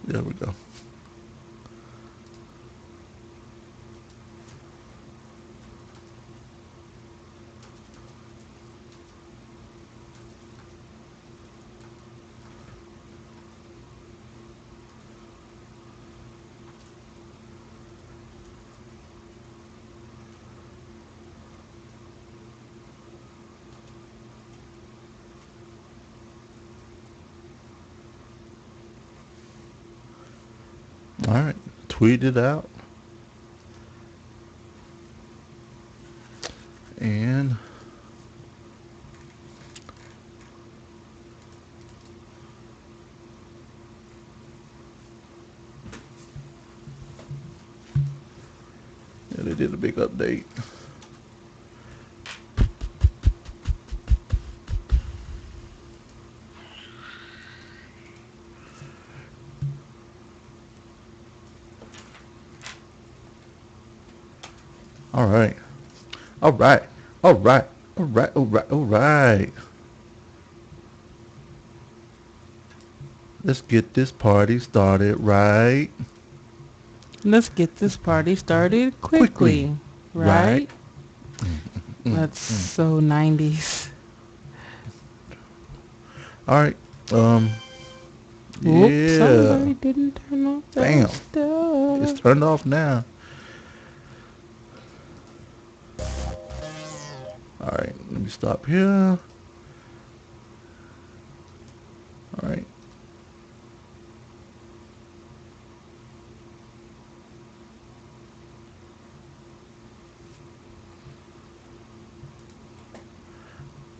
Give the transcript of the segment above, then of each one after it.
There we go. All right. Tweet it out. And yeah, they did a big update. All right. All right. All right. All right. All right. All right. Let's get this party started right Let's get this party started quickly. quickly, Right. right? Mm, That's mm. so 90s. All right. Um. Whoop, Yeah. somebody didn't turn off that Bam. It's stuff. turned off now. All right. Let me stop here. All right.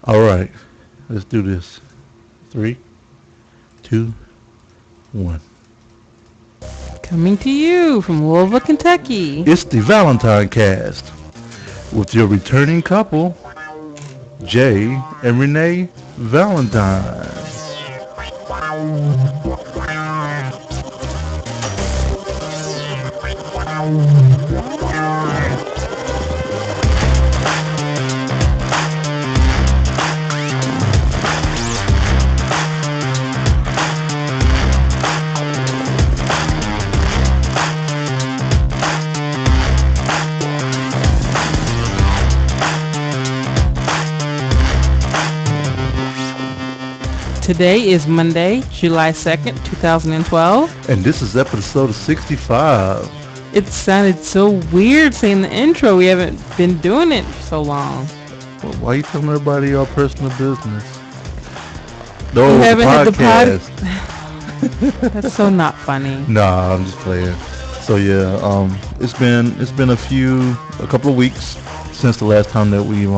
All right. Let's do this. Three, two, one. Coming to you from Louisville, Kentucky. It's the ValentineCast with your returning couple, Jay and Renee Valentine. Today is Monday, July 2nd, 2012. And this is episode 65. It sounded so weird saying the intro. We haven't been doing it for so long. Well, why are you telling everybody our personal business? We No, the haven't had the podcast. That's so not funny. Nah, I'm just playing. So yeah, it's been a couple of weeks since the last time that we've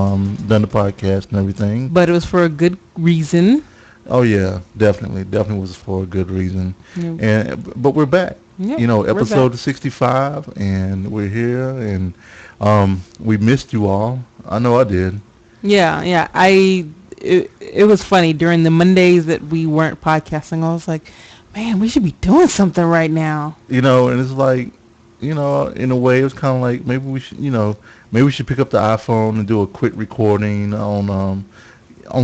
done the podcast and everything. But it was for a good reason. Oh yeah, definitely was for a good reason. Yep, But we're back. yep, You know, we're back. episode 65, and we're here, and we missed you all. I know I did. Yeah. It was funny during the Mondays that we weren't podcasting. I was like, man, we should be doing something right now. You know, and it's like, you know, in a way, it was kind of like maybe we should pick up the iPhone and do a quick recording on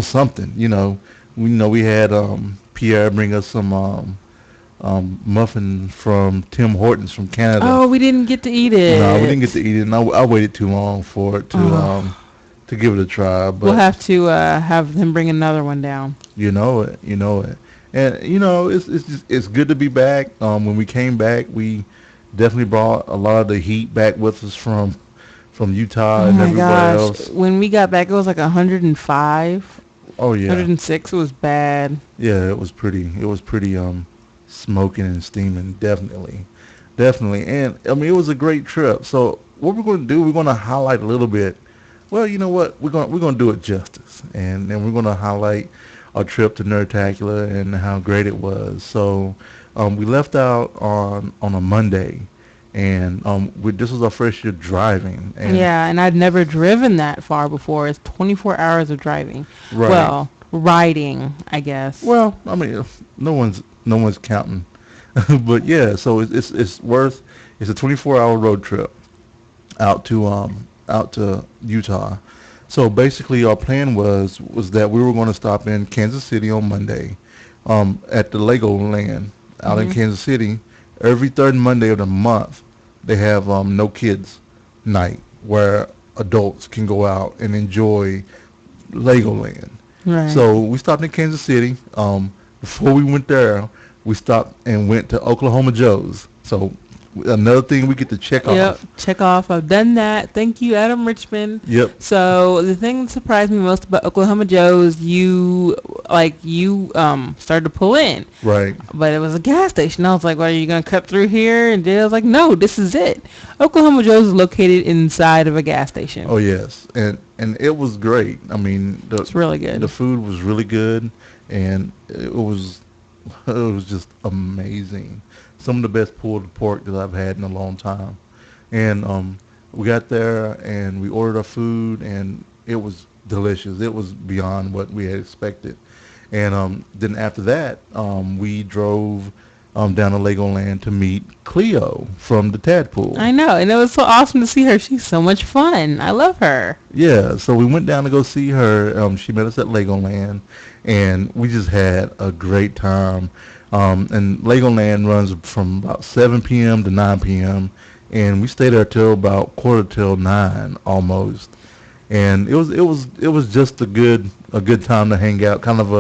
something. We had Pierre bring us some muffin from Tim Hortons from Canada. Oh, we didn't get to eat No, we didn't get to it. eat it, and I waited too long for it Oh, to give it a try. we'll But have to have them bring another one down. you know it, and it's good to be back. When we came back, we definitely brought a lot of the heat back with us from Oh Utah and my everywhere gosh. else. When we got back, it was like 105, Oh yeah, 106. It was bad. yeah, it was pretty smoking and steaming, definitely, and I mean it was a great trip. So what we're going to do, we're going to highlight a little bit. Well, you know what? We're going to do it justice, and then we're going to highlight our trip to Nerdtacular and how great it was. So we left out on a Monday, and this was our first year driving, and Yeah, and I'd never driven that far before. It's 24 hours of driving. right. Well, riding, I guess. Well, I mean, no one's counting, but yeah. So it's a 24-hour road trip out to Utah. So basically, our plan was that we were going to stop in Kansas City on Monday, at the Legoland out in Kansas City, every third Monday of the month, they have no kids night where adults can go out and enjoy Legoland. Right. So we stopped in Kansas City. Before we went there, we stopped and went to Oklahoma Joe's. So another thing we get to check Yep, off. check off. I've done that. Thank you, Adam Richmond. Yep. So the thing that surprised me most about Oklahoma Joe's, you started to pull in, Right. but it was a gas station. I was like, well, are you gonna cut through here? And Jay was like, no, this is it. Oklahoma Joe's is located inside of a gas station. Oh yes, and it was great. I mean, It's really good. the food was really good, and it was just amazing. Some of the best pulled pork that I've had in a long time. And we got there and we ordered our food, and it was delicious. It was beyond what we had expected. And then after that, we drove down to Legoland to meet Cleo from the Tadpool. I know, and it was so awesome to see her. She's so much fun. I love her. Yeah, so we went down to go see her. She met us at Legoland, and we just had a great time. And Legoland runs from about 7 p.m. to 9 p.m., and we stayed there till about quarter till 9 almost. And it was just a good time to hang out, kind of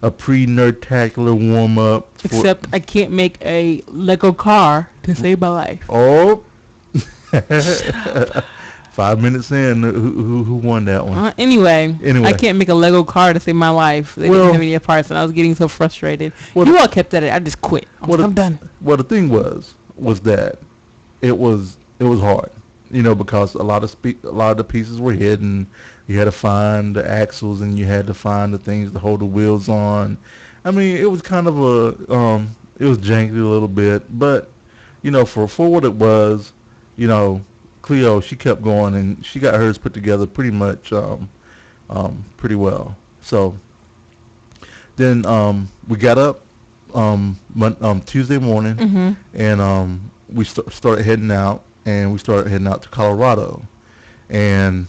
a pre-Nerdtacular warm up. Except I can't make a Lego car to save my life. Oh. 5 minutes in, who won that one? Anyway, I can't make a Lego car to save my life. They didn't have any parts, and I was getting so frustrated. You all kept at it. I just quit. I'm done. Well, the thing was that it was hard, because a lot of the pieces were hidden. You had to find the axles, and you had to find the things to hold the wheels on. I mean, it was kind of it was janky a little bit, but for what it was, Cleo, she kept going, and she got hers put together pretty much pretty well. So then we got up Tuesday morning, and we started heading out, and we started heading out to Colorado, and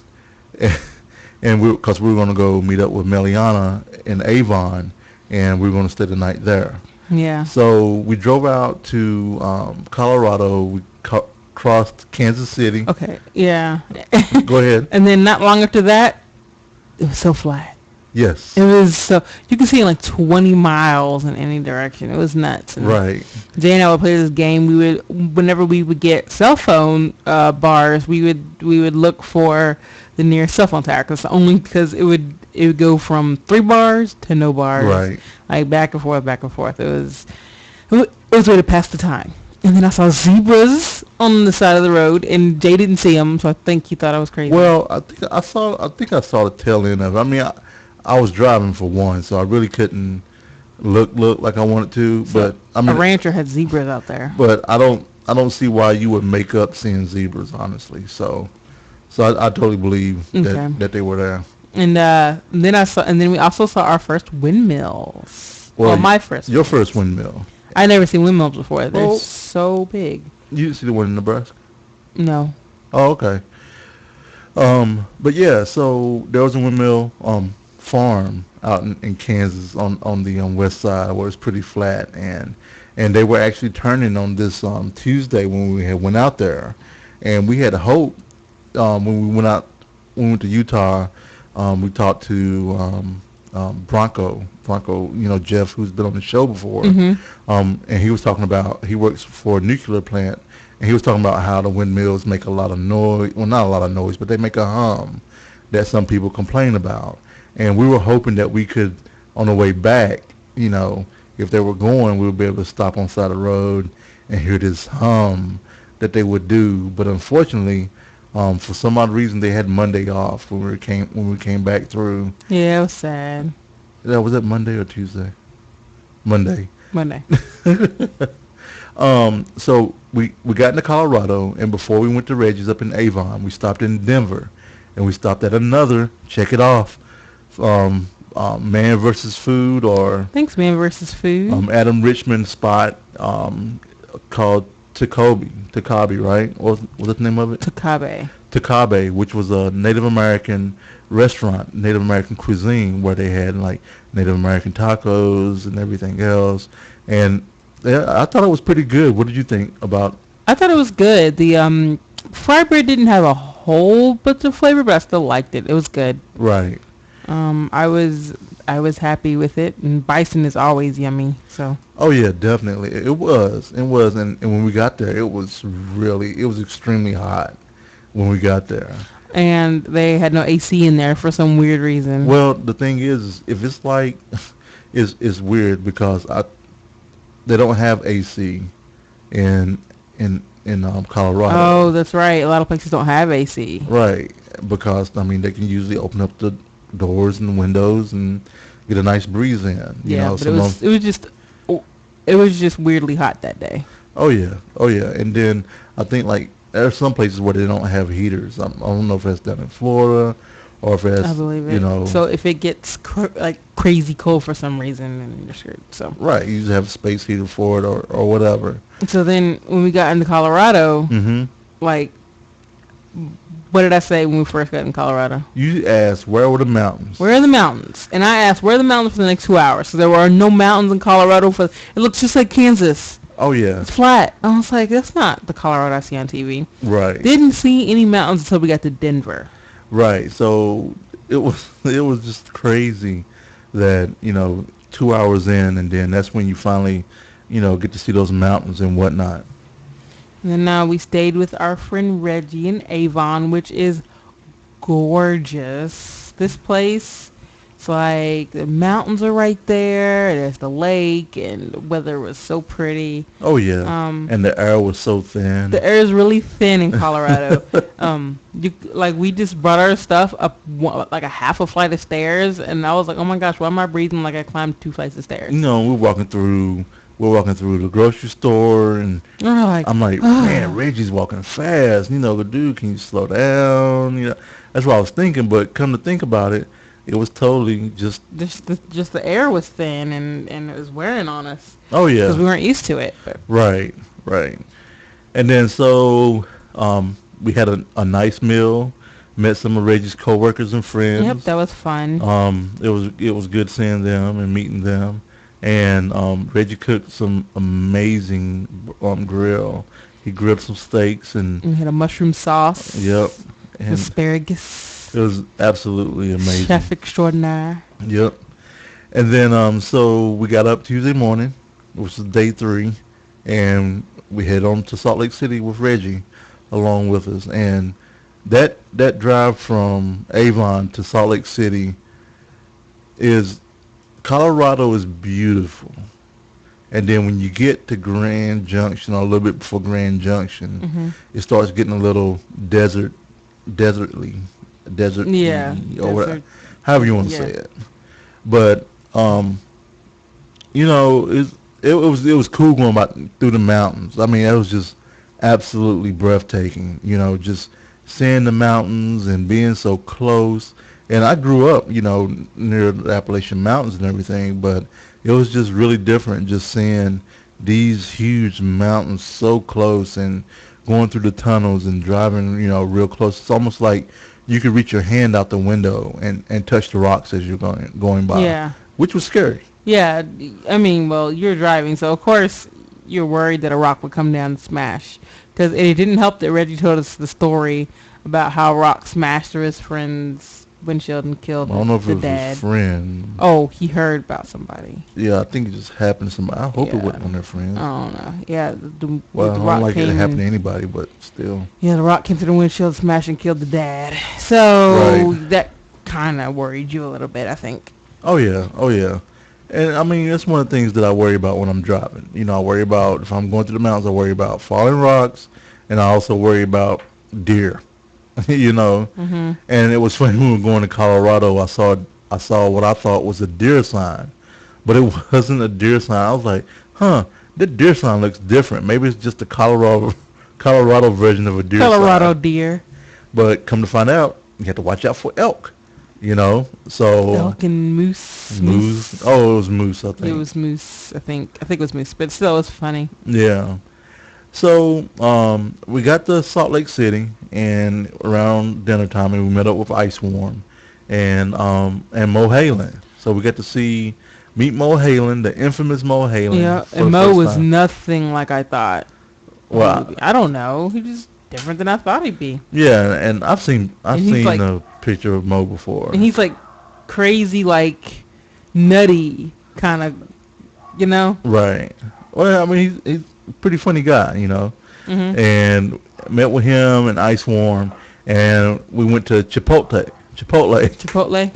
because we were going to go meet up with Meliana in Avon, and we were going to stay the night there. Yeah. So we drove out to Colorado. We crossed Kansas City. Okay. Yeah. Go ahead. And then not long after that, it was so flat. Yes. It was so you could see like 20 miles in any direction. It was nuts. And right. Jay and I would play this game. Whenever we would get cell phone bars, we would look for the nearest cell phone tower, because it would go from 3 bars to no bars. Right. Like back and forth, back and forth. It was a way to pass the time. And then I saw zebras on the side of the road, and Jay didn't see them, so I think he thought I was crazy. Well, I think I saw the tail end of it. I mean, I was driving for one, so I really couldn't look like I wanted to. So but I mean, a rancher had zebras out there. But I don't see why you would make up seeing zebras, honestly. So I totally believe that they were there. And then we also saw our first windmills. Well, my first. Your first windmill. I never seen windmills before. They're so big. You didn't see the one in Nebraska? No. Oh, okay. But yeah, so there was a windmill farm out in Kansas on the west side where it's pretty flat, and they were actually turning on this Tuesday when we went out there, and we had hope when we went to Utah. We talked to Bronco, Jeff, who's been on the show before, and he was talking about, he works for a nuclear plant, and he was talking about how the windmills make a lot of noise. Well, not a lot of noise, but they make a hum that some people complain about. And we were hoping that we could, on the way back, if they were going, we would be able to stop on the side of the road and hear this hum that they would do. But unfortunately, for some odd reason, they had Monday off when we came back through. Yeah, it was sad. Was that Monday or Tuesday? Monday. So we got into Colorado, and before we went to Reggie's up in Avon, we stopped in Denver, and we stopped at another, check it off, Man versus Food, or Thanks, Man versus Food. Adam Richmond spot called Takabe, right? What's the name of it? Takabe, which was a Native American restaurant, Native American cuisine, where they had like Native American tacos and everything else. And Yeah, I thought it was pretty good. What did you think about? I thought it was good. The fry bread didn't have a whole bunch of flavor, but I still liked it. It was good. Right. I was happy with it, and bison is always yummy. So Oh yeah, definitely. It was. It was, and when we got there, it was extremely hot when we got there. and they had no AC in there for some weird reason. Well, the thing is if it's like, it's weird because they don't have AC in Colorado. Oh, that's right. A lot of places don't have AC. Right, because I mean they can usually open up the doors and windows and get a nice breeze in. You Yeah, know, but some of. it was just weirdly hot that day. Oh yeah, oh yeah, and then I think like there's some places where they don't have heaters. I don't know if that's down in Florida or if I that's believe you it. know. So if it gets like crazy cold for some reason, then you're screwed. So Right, you just have a space heater for it or whatever. then when we got into Colorado, Hmm. like what did I say when we first got in Colorado? You asked where were the mountains? Where are the mountains? And I asked, where are the mountains for the next 2 hours? So there were no mountains in Colorado. It looks just like Kansas. Oh yeah, It's flat. I was like, that's not the Colorado I see on TV. right, Didn't see any mountains until we got to Denver. right. So it was just crazy that 2 hours in, and then that's when you finally get to see those mountains and whatnot. And then now we stayed with our friend Reggie in Avon, which is gorgeous. This place, it's like the mountains are right there. There's the lake, and the weather was so pretty. Oh yeah, and the air was so thin. The air is really thin in Colorado. We just brought our stuff up like a half a flight of stairs, and I was like, oh my gosh, why am I breathing like I climbed 2 flights of stairs? We're walking through the grocery store, and And we're like, I'm like, man, Reggie's walking fast. Dude, can you slow down? That's what I was thinking. But come to think about it, it was totally just. just the air was thin, and it was wearing on us Oh because we yeah, weren't used to it. But right, right. And then so we had a nice meal, met some of Reggie's coworkers and yep, friends. that was fun. It was good seeing them and meeting them. And Reggie cooked some amazing grill. He grilled some steaks and We had a mushroom sauce, yep, and asparagus, it was absolutely amazing. chef extraordinaire. Yep. And then so we got up Tuesday morning, which was day 3, and we head on to Salt Lake City with Reggie along with us. And that drive from Avon to Salt Lake City is Colorado is beautiful. And then when you get to Grand Junction, or a little bit before Grand Junction, it starts getting a little desertly, Yeah, or desert. however you want to Yeah. say it. But it was cool going about through the mountains. I mean, it was just absolutely breathtaking. Just seeing the mountains and being so close. And I grew up, near the Appalachian Mountains and everything, but it was just really different just seeing these huge mountains so close and going through the tunnels and driving, real close. It's almost like you could reach your hand out the window and touch the rocks as you're going by, Yeah. which was scary. Yeah, I mean, well, you're driving, so of course you're worried that a rock would come down and smash. Because it didn't help that Reggie told us the story about how a rock smashed through his friend's windshield and killed I don't know if the it was dad. his friend. Oh, he heard about somebody. Yeah, I think it just happened to somebody. I hope it Yeah. wasn't one of their friends. I don't know. Yeah, Well, I the don't rock like it came. happened to anybody, but still. Yeah, the rock came through the windshield, smashed, and killed the dad. So Right. that kind of worried you a little bit, I think. Oh yeah, oh yeah. And I mean, that's one of the things that I worry about when I'm driving. I worry about if I'm going through the mountains, I worry about falling rocks, and I also worry about deer. Mhm. And it was funny when we were going to Colorado. I saw what I thought was a deer sign, but it wasn't a deer sign. I was like, huh, that deer sign looks different. Maybe it's just the Colorado version of a deer Colorado sign. deer, But come to find out, you have to watch out for elk. So elk, and moose. moose. Oh, it was moose, I It think. was moose. I think it was moose, but still, it was funny. Yeah. So we got to Salt Lake City, and around dinner time, and we met up with Ice Warm and Mo Halen. So we got to see meet Mo Halen, the infamous Mo Halen, Yeah, for and the Mo first was time. nothing like I thought he would Well, be. I don't know. He was different than I thought he'd be. yeah, and I've And he's seen like, a picture of Mo before. and he's like crazy, like nutty kind of, you know. Right. Well, I mean, he's a pretty funny guy, Mhm. And met with him in Ice Warm, and we went to Chipotle. Chipotle. Chipotle.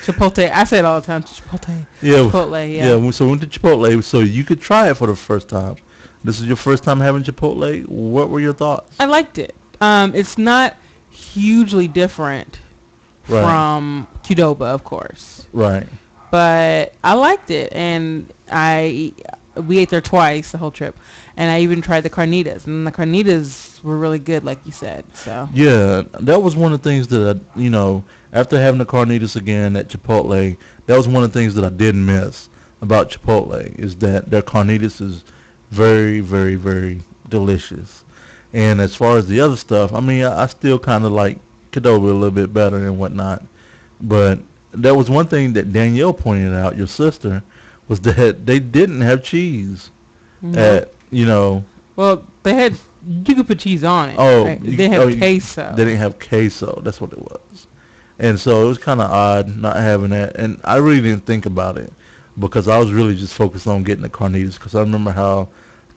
Chipotle. I say it all the time. Chipotle. Yeah, Chipotle. yeah. Yeah. So we went to Chipotle, so you could try it for the first time. This is your first time having Chipotle. What were your thoughts? I liked it. It's not hugely different Right. from Qdoba, of course, Right. but I liked it, and we ate there twice the whole trip, and I even tried the carnitas, and the carnitas were really good, like you said. So Yeah, that was one of the things that after having the carnitas again at Chipotle, that was one of the things that I did miss about Chipotle is that their carnitas is very, very, very delicious. And as far as the other stuff, I mean, I still kind of like Qdoba a little bit better and whatnot. But there was one thing that Danielle pointed out, your sister, was that they didn't have cheese no, at, you know, well they had you could put cheese on it. oh, Right? They have queso. they didn't have queso. That's what it was. And so it was kind of odd not having that. And I really didn't think about it because I was really just focused on getting the carnitas because I remember how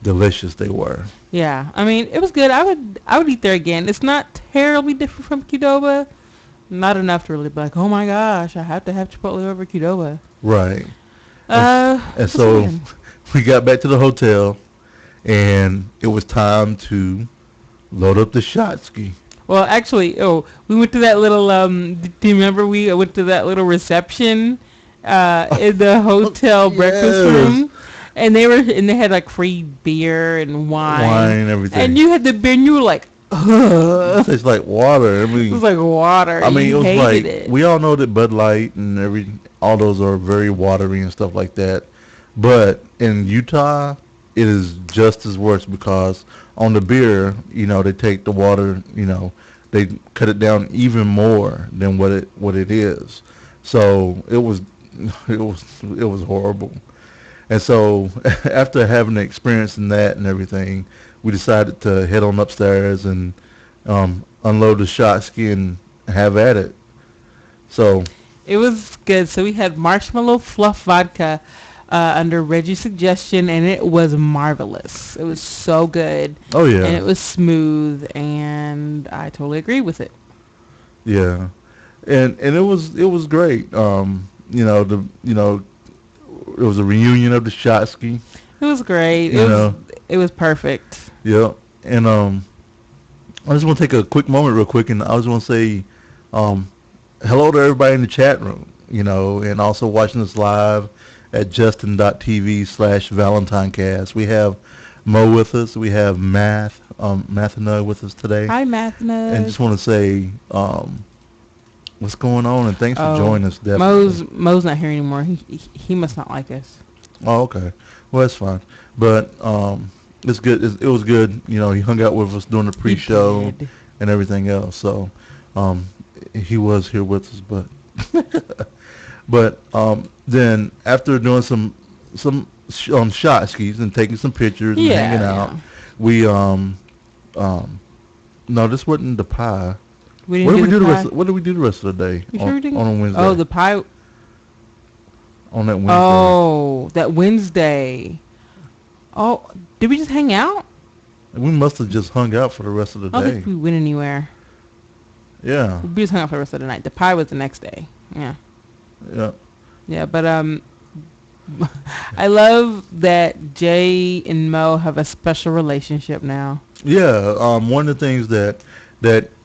delicious they were. Yeah, I mean it was good. I would eat there again. It's not terribly different from Qdoba. Not enough to really be like, oh my gosh, I have to have Chipotle over Qdoba. Right. And What's that so again? we got back to the hotel and it was time to load up the shot ski. Well, actually, we went to that little. Do you remember we went to that little reception, in the hotel breakfast Yes. room, and they had like free beer and Wine wine, and everything. and you had the beer, and you were like, ugh. It tastes like water. I It mean, was like water. it You was hated like it. we all know that Bud Light and all those are very watery and stuff like that. But in Utah, it is just as worse because on the beer, they take the water, they cut it down even more than what it is. So it was horrible. And so after having the experience in that and everything, we decided to head on upstairs and unload the shot ski and have at it. So, It was good. So we had marshmallow fluff vodka under Reggie's suggestion, and it was marvelous. It was so good, oh yeah, and it was smooth, and I totally agree with it. yeah, and it was great. It was a reunion of the shot ski. It was great. You know, It was perfect. yeah, and I just want to take a quick moment, real quick, and I just want to say um, hello to everybody in the chat room. And also watching us live at justin.tv/ValentineCast. We have Mo with us. We have Mathina with us today. Hi, And Mathna. just want to say what's going on and thanks for Oh, joining us, definitely. Mo's not here anymore. He must not like us. Oh, okay. Well, that's fine. But it's good. It was good. He hung out with us during the He pre-show did. and everything else. So um, he was here with us, but then after doing some shot skis and taking some pictures and Yeah, hanging out, yeah. we um no, this wasn't the pie. We What didn't did we do do the the rest? pie. What did we do the rest of the day You sure we didn't? on a Wednesday? Oh, the pie. On that Wednesday. Oh, that Wednesday. Oh, did we just hang out? We must have just hung out for the rest of the I don't day. think we went anywhere. Yeah, We just hung out for the rest of the night. The pie was the next day. Yeah. yeah, Yeah, but I love that Jay and Mo have a special relationship now. yeah. One of the things that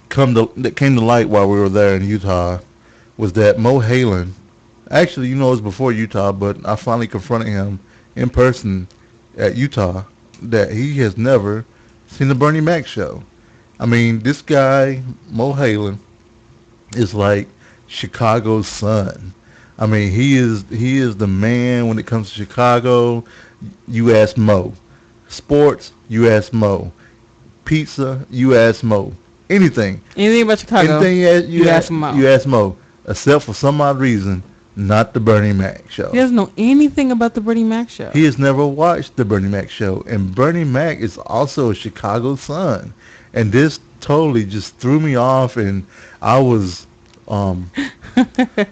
came to light while we were there in Utah was that Mo Halen, actually, it was before Utah, but I finally confronted him in person at Utah that he has never seen the Bernie Mac show. I mean, this guy Mo Halen is like Chicago's son. I mean, he is the man when it comes to Chicago. You ask Mo. Sports, you ask Mo. Pizza, you ask Mo. Anything. Anything about Chicago? Anything You ask Mo. you ask Mo. Except for some odd reason, not the Bernie Mac show. He doesn't know anything about the Bernie Mac show. He has never watched the Bernie Mac show, and Bernie Mac is also a Chicago son, and this totally just threw me off, and I was, um,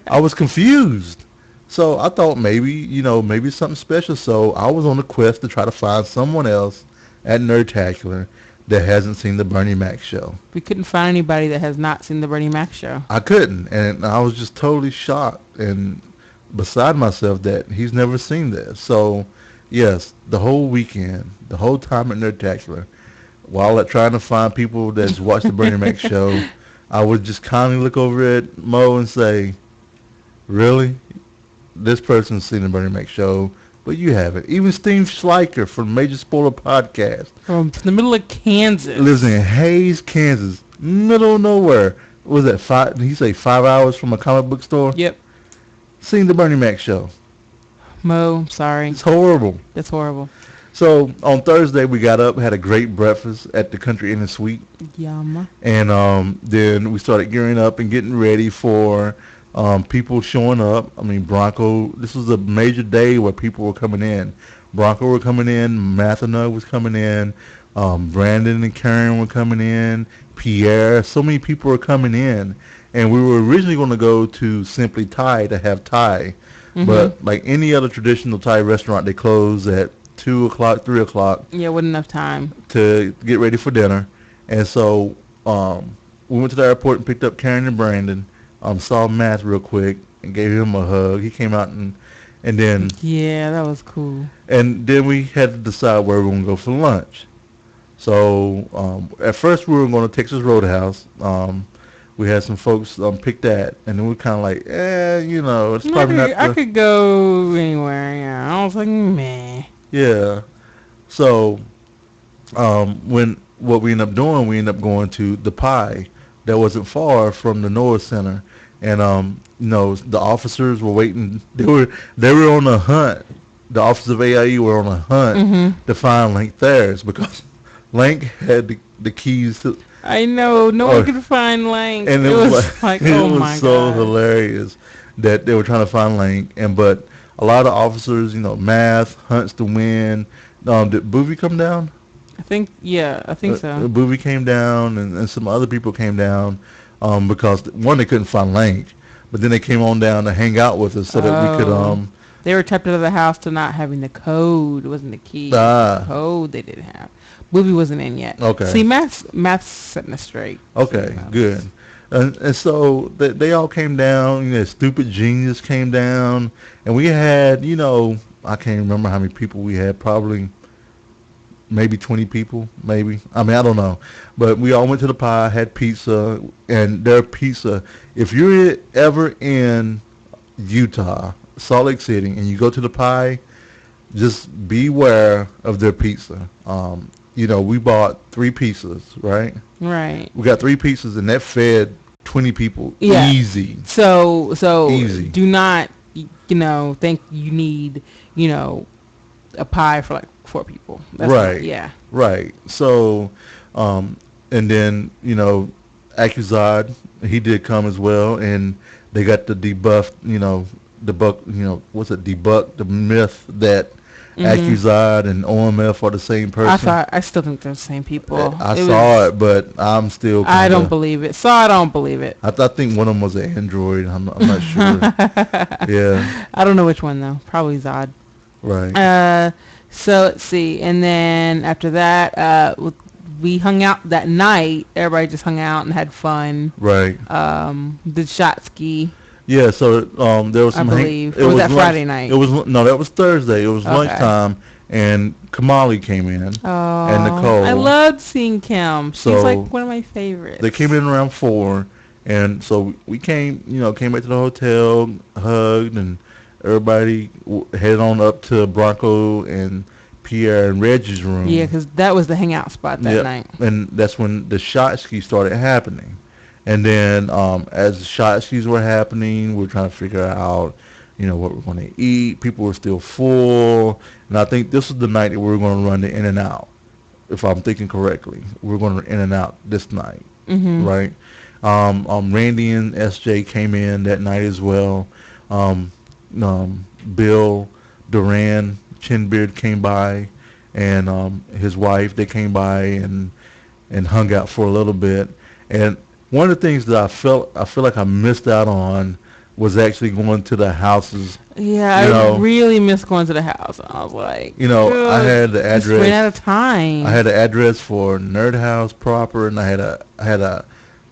I was confused. So I thought maybe, maybe something special. So I was on a quest to try to find someone else at Nerdtacular that hasn't seen the Bernie Mac show. We couldn't find anybody that has not seen the Bernie Mac show. I couldn't, and I was just totally shocked and beside myself that he's never seen this. So, yes, the whole weekend, the whole time at Nerdtacular, while trying to find people that's watched the Bernie Mac show, I would just kindly look over at Mo and say, really? This person's seen the Bernie Mac show, but you haven't. Even Steve Schleicher from Major Spoiler Podcast From the middle of Kansas. lives in Hayes, Kansas, middle of nowhere. Was that five? Did he say 5 hours from a comic book store? Yep. Seen the Bernie Mac show. Mo, I'm sorry. It's horrible. That's horrible. So on Thursday we got up, had a great breakfast at the Country Inn and Suite, Yum. and then we started gearing up and getting ready for people showing up. I mean, Bronco. This was a major day where people were coming in. Bronco were coming in. Mathena was coming in. Brandon and Karen were coming in. Pierre. So many people were coming in, and we were originally going to go to Simply Thai to have Thai, but like any other traditional Thai restaurant, they close at 2 o'clock, 3 o'clock. Yeah, wasn't enough time to get ready for dinner. And so we went to the airport and picked up Karen and Brandon. Saw Matt real quick and gave him a hug. He came out and then Yeah, that was cool. and then we had to decide where we were going to go for lunch. So at first we were going to Texas Roadhouse. We had some folks pick that, and then we were kind of like, it's probably not. I could go anywhere. Yeah, I was like, meh. Yeah. So when what we ended up doing, we ended up going to the Pie that wasn't far from the North Center, and the officers were waiting. They were on a hunt. The officers of AIE were on a hunt to find Link theirs because Link had the keys to. I know. No one could find Link. And it was like, it oh was my so god. hilarious that they were trying to find Link, but a lot of officers, Math, Hunts to Win. Did Boovie come down? I think so. Boovie came down, and some other people came down because one, they couldn't find Link, but then they came on down to hang out with us so that we could. They were trapped out of the house to not having the code. It wasn't the key. Ah. The code they didn't have. Boovie wasn't in yet. Okay. See, math's setting us straight. Okay, So, good. And so they all came down. Stupid Genius came down, and we had, I can't remember how many people we had. Probably maybe 20 people, maybe. I mean, I don't know. But we all went to the Pie, had pizza, and their pizza. If you're ever in Utah, Salt Lake City, and you go to the Pie, just beware of their pizza. We bought 3 pizzas, right? Right. We got 3 pizzas, and that fed 20 people Yeah. easy. So Easy. do not, think you need, a pie for like 4 people. That's Right. Not, yeah. Right. So, and then, Accusad, he did come as well, and they got the debunk the myth that Accusad and OMF are the same person. I still think they're the same people. I saw it, but I'm still I don't believe it. I don't believe it. I think one of them was an android. I'm not sure. Yeah. I don't know which one though. Probably Zod. Right. So let's see. And then after that, we hung out that night. Everybody just hung out and had fun. Right. Did shot ski. Yeah, so there was some. I believe. It Or was was that Friday night? It was that was Thursday. It was Okay. lunchtime, and Kamali came in, Oh, and Nicole. I loved seeing Kim. She's So, like one of my favorites. They came in around 4, and so we came back to the hotel, hugged, and everybody headed on up to Bronco and Pierre and Reggie's room. Yeah, because that was the hangout spot that night. And that's when the shot ski started happening. And then as the shot skis were happening, we were trying to figure out, what we're going to eat. People were still full. And I think this was the night that we were going to run the In and Out, if I'm thinking correctly. We were going to In and Out this night, right? Randy and SJ came in that night as well. Bill Duran Chinbeard came by, and his wife. They came by and hung out for a little bit. And one of the things that I feel like I missed out on was actually going to the houses. Yeah, You I know, really miss going to the house. I was like, I ugh, had the just ran address. out of I time. had the address for Nerd House proper, and I had a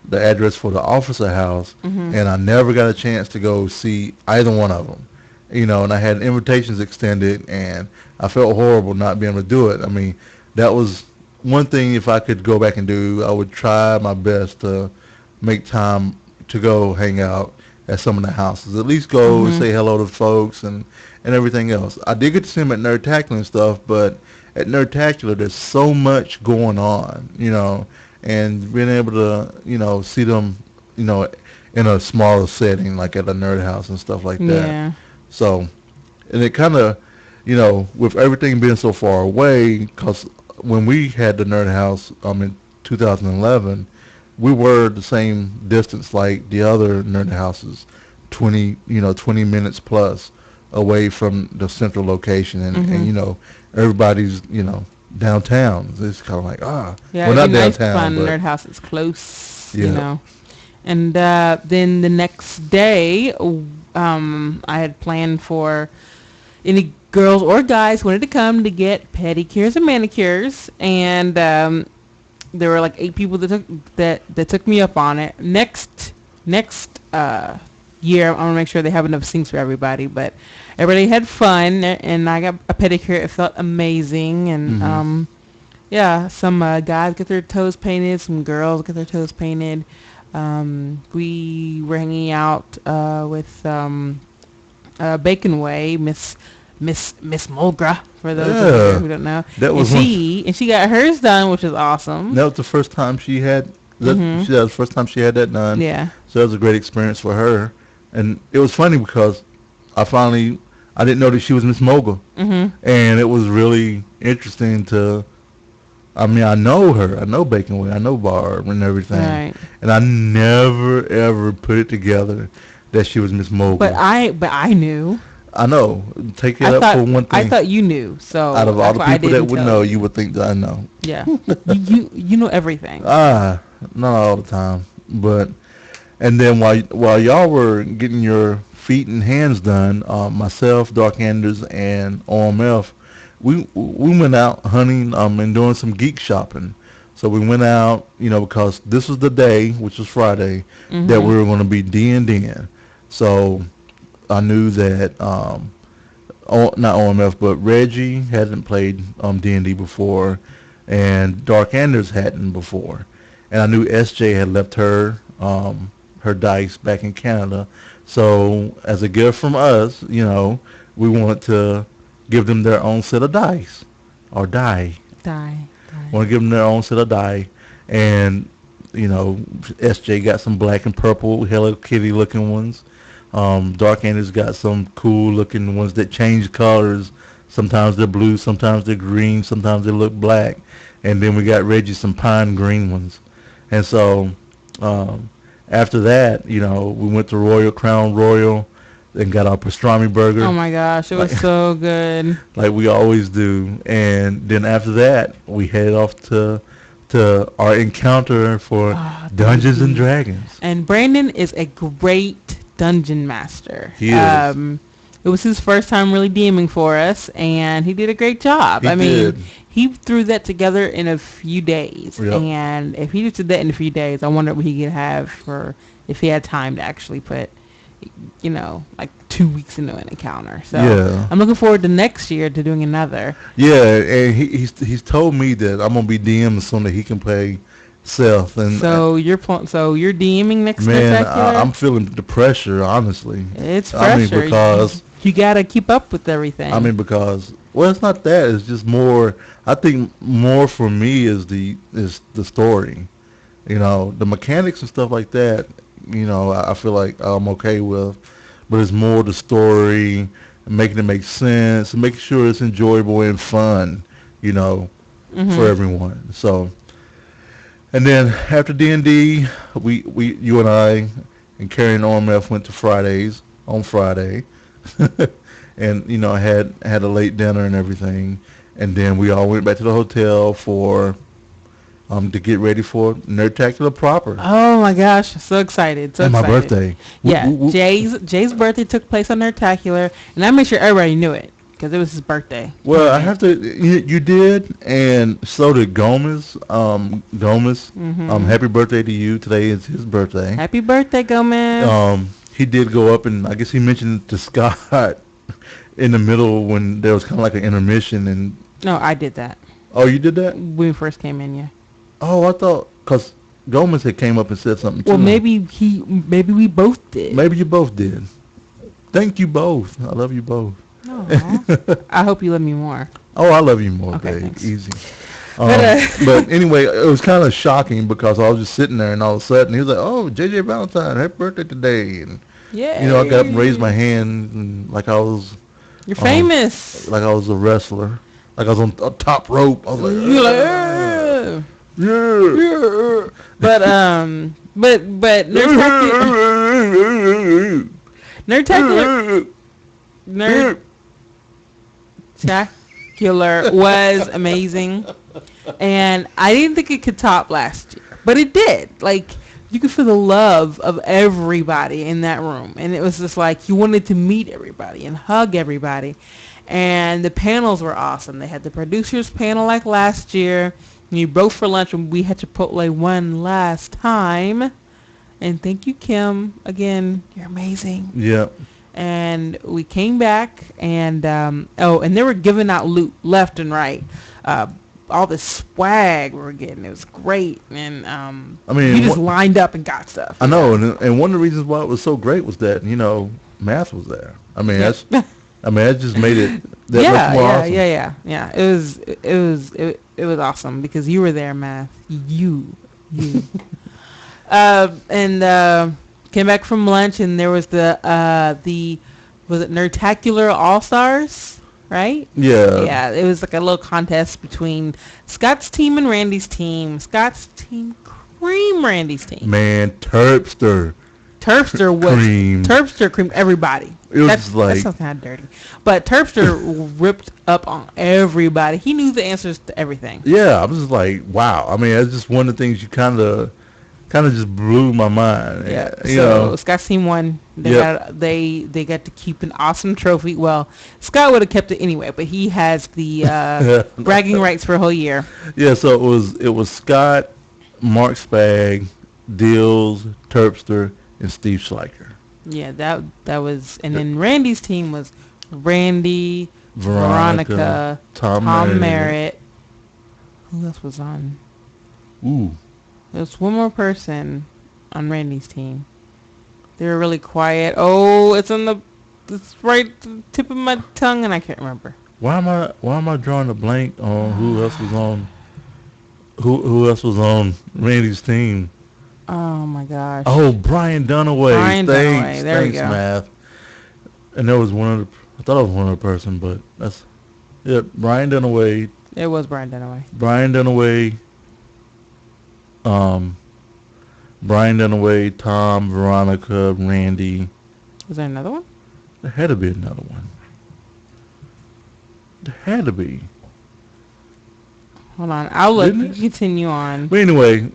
the address for the Officer House, Mhm. and I never got a chance to go see either one of them. And I had invitations extended, and I felt horrible not being able to do it. I mean, that was one thing. If I could go back and do, I would try my best to make time to go hang out at some of the houses. At least go and Mhm. say hello to folks and everything else. I did get to see them at Nerdtacular and stuff, but at Nerdtacular there's so much going on, and being able to, see them, you know, in a smaller setting like at a nerd house and stuff like that. Yeah. So, and it kind of, with everything being so far away, because when we had the nerd house in 2011, we were the same distance like the other nerd houses, 20 minutes plus away from the central location, and Mhm. everybody's downtown. It's kind of like Yeah, well, it'd be not nice to downtown, find a but nerd house that's close, yeah. And then the next day, I had planned for any girls or guys who wanted to come to get pedicures and manicures, and there were like 8 people that took me up on it. Next year, I want to make sure they have enough sinks for everybody, but everybody had fun, and I got a pedicure. It felt amazing, and Hmm. yeah, some guys get their toes painted, some girls get their toes painted. We were hanging out with Bacon Way, Miss Mulgra, for those over here Yeah, who don't know, that and was one. she got hers done, which is awesome. That was the first time she had that. Mhm. That was the first time she had that done. Yeah. So that was a great experience for her. And it was funny because I didn't know that she was Miss Mogul, Mhm. and it was really interesting to. I mean, I know her. I know Bacon Way. I know Barb and everything, Right. and I never ever put it together that she was Miss But Mogul. I knew. I know. Take I it up for thought one I thing. thought you knew. Out So of all that's the why I people that didn't would tell know, you you. would think that I know. Yeah. You know everything. Not all the time, but and then while y'all were getting your feet and hands done, myself, Dark Anders, and OMF, we went out hunting and doing some geek shopping. So we went out, because this was the day, which was Friday, that Mhm. we were going to be D&Ding. So I knew that not OMF, but Reggie hadn't played D&D before, and Dark Anders hadn't before, and I knew SJ had left her dice back in Canada. So as a gift from us, we wanted to give them their own set of dice or die. Die. Want to give them their own set of die, and SJ got some black and purple Hello Kitty looking ones. Dark Anders got some cool looking ones that change colors. Sometimes they're blue, sometimes they're green, sometimes they look black. And then we got Reggie some pine green ones. And so um, after that, we went to Royal Crown Royal and got our pastrami Oh burger my gosh, it like was so good. like we always do. And then after that, we headed off to our encounter for Ah, Dungeons and D&D. Dragons. And Brandon is a great dungeon master. He is. It was his first time really DMing for us, and he did a great job. He I mean, did. he threw that together in a few days, Yep. and if he just did that in a few days, I wonder what he could have for if he had time to actually put, like 2 weeks into an encounter. So Yeah. I'm looking forward to next year to doing another. Yeah, and he's told me that I'm gonna be DMing so that he can play Seth, and So you're DMing next man, Nerdtacular? I'm feeling the pressure, honestly. It's I mean, pressure. because You gotta keep up with everything. well, it's not that. It's just more. I think more for me is the story. The mechanics and stuff like that. I feel like I'm okay with, but it's more the story, making it make sense, and making sure it's enjoyable and fun. You know, for Mhm. everyone. So, and then after D&D, you and I and Carrie and OMF went to Fridays on Friday. and I had a late dinner and everything, and then we all went back to the hotel for to get ready for Nerdtacular Proper Oh my gosh, so excited, so and my excited. birthday. Yeah, Whoop, whoop, whoop. Jay's birthday took place on Nerdtacular, and I made sure everybody knew it because it was his birthday. Well, I have to. You did, and so did Gomez. Gomez. Mm-hmm. Happy birthday to you. Today is his birthday. Happy birthday, Gomez. He did go up, and I guess he mentioned to Scott in the middle when there was kind of like an intermission. And No, I did that oh, you did that? when we first came in. Yeah. Oh, I thought because Gomez had came up and said something to Well, him. maybe we both did. Maybe you both did. Thank you both. I love you both. Aw. I hope you love me more. Oh, I love you more, Okay, babe. thanks. Easy. But, But anyway, it was kind of shocking because I was just sitting there and all of a sudden he was like, "Oh, JJ Valentine, happy birthday today!" And Yeah. I got up and raised my hand and like I was You're famous. like I was a wrestler, like I was on a top rope. I was like, You're like, "Ugh." yeah. Yeah. But Nerdtacular Nerdtacular was amazing, and I didn't think it could top last year, but it did. Like, you could feel the love of everybody in that room, and it was just like you wanted to meet everybody and hug everybody. And the panels were awesome. They had the producers panel like last year. You broke for lunch when we had Chipotle one last time. And thank you, Kim. Again, you're amazing. Yeah. And we came back, and and they were giving out loot left and right. All the swag we were getting, it was great. And I mean, you just lined up and got stuff. I know, and one of the reasons why it was so great was that Math was there. I mean, that just made it that much more awesome. Yeah. It was awesome because you were there, Math. You. And came back from lunch, and there was the was it Nerdtacular All Stars, right? Yeah. Yeah, it was like a little contest between Scott's team and Randy's team. Scott's team creamed Randy's team. Man, Terpster creamed everybody. It was just like, that sounds kind of dirty, but Terpster ripped up on everybody. He knew the answers to everything. yeah, I was just like, wow. I mean, that's just one of the things you kind of just blew my mind. Yeah. You So know. Scott's team won. They got to keep an awesome trophy. Well, Scott would have kept it anyway, but he has the bragging rights for a whole year. Yeah, so it was Scott, Mark Spag, Dills, Terpster, and Steve Schleicher. Yeah, that was, and then Randy's team was Randy, Veronica, Tom Merritt. Who else was on? Ooh. There's one more person on Randy's team. They were really quiet. Oh, it's right at the tip of my tongue, and I can't remember. Why am I drawing a blank on who else was on who else was on Randy's team? Oh my gosh. Oh, Brian Dunaway. There Thanks, we go. Math. And there was I thought it was one other person, but Brian Dunaway. It was Brian Dunaway. Brian Dunaway. Brian Dunaway, Tom, Veronica, Randy. Was there another one? There had to be another one. There had to be. Hold on, I'll let Didn't you continue on. But anyway,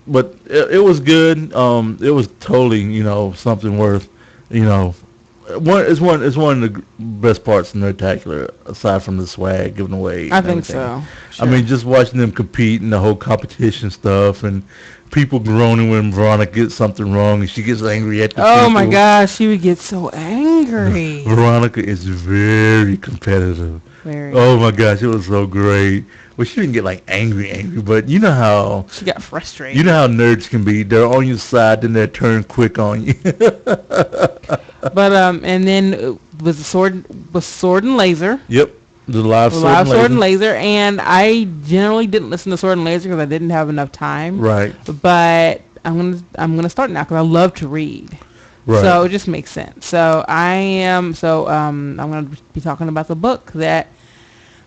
it was good. It was totally, something worth, it's one of the best parts of Nerdtacular aside from the swag given away. I think so. Sure. I mean, just watching them compete and the whole competition stuff and people groaning when Veronica gets something wrong and she gets angry at the people. Oh my gosh, she would get so angry. Veronica is very competitive. Very. Oh my gosh, it was so great. Well, she didn't get like angry, but you know how she got frustrated. You know how nerds can be. They're on your side, then they turn quick on you. But and then it was sword and laser. Yep, the live sword and laser, and I generally didn't listen to Sword and Laser because I didn't have enough time. Right. But I'm gonna start now because I love to read. Right. So it just makes sense. So I'm gonna be talking about the book that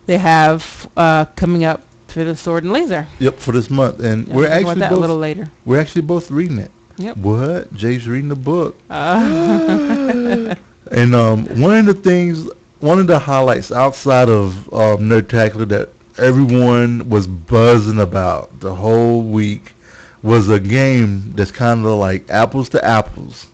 they have coming up for the Sword and Laser. Yep, for this month, and we're actually a little later. We're actually both reading it. Yep. What? Jay's reading the book. And one of the highlights outside of Nerdtacular that everyone was buzzing about the whole week was a game that's kind of like apples to apples.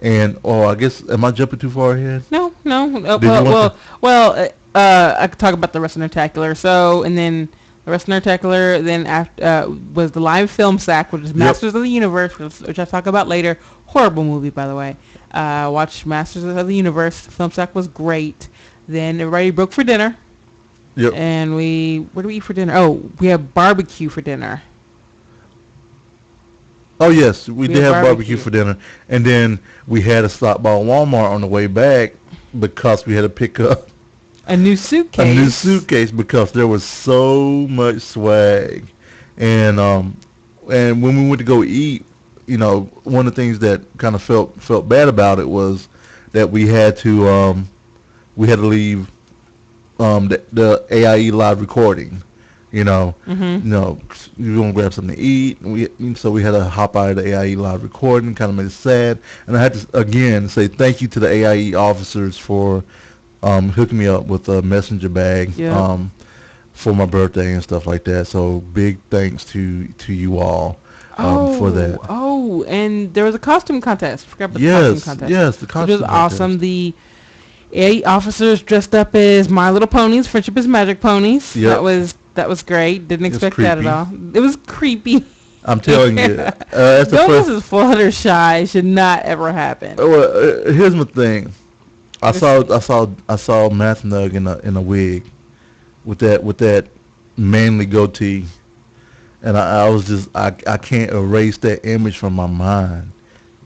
And I guess am I jumping too far ahead? No, no. Did you want to? I could talk about the rest of Nerdtacular. So, and then the rest of Nerdtacular, then after was the live film sack, which is Yep. Masters of the Universe, which I'll talk about later. Horrible movie, by the way. Watched Masters of the Universe. Film sack was great. Then everybody broke for dinner. Yep. And what do we eat for dinner? Oh, we had barbecue for dinner. Oh yes, we We did had have barbecue barbecue. for dinner, and then we had to stop by Walmart on the way back because we had to pick up A new a new suitcase. suitcase because there was so much swag, and when we went to go eat, one of the things that kind of felt bad about it was that we had to leave the AIE live recording. You know, Mm-hmm. you know, you want to grab something to eat. So we had to hop out of the AIE live recording, kind of made it sad. And I had to again say thank you to the AIE officers for hooking me up with a messenger bag Yep. for my birthday and stuff like that. So big thanks to you all for that. And there was a costume contest. Forgot about the costume Yes, contest. yes, the Which costume was awesome. contest. The 8 officers dressed up as My Little Ponies, Friendship is Magic ponies. Yep. That was great. Didn't It's expect that at creepy. all. It was creepy. I'm telling you, that's the Donuts first. is Fluttershy should not ever happen. Well, here's my thing. I Let's saw see. I saw I saw Math Nug in a wig with that manly goatee, and I was just I can't erase that image from my mind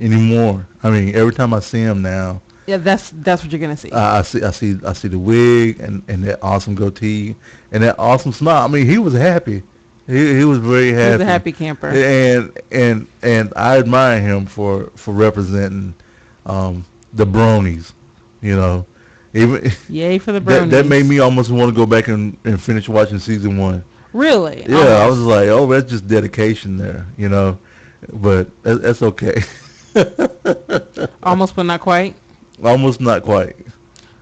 anymore. I mean, every time I see him now, Yeah, that's what you're gonna see. I see the wig and that awesome goatee and that awesome smile. I mean, he was happy. He was very He was a happy, happy camper. and I admire him for representing the bronies. You know, even Yay for the that made bronies. me almost want to go back and finish watching season one. Really? Yeah, I was Almost. like, oh, that's just dedication there, but that's okay. Almost, but not quite. Almost not quite.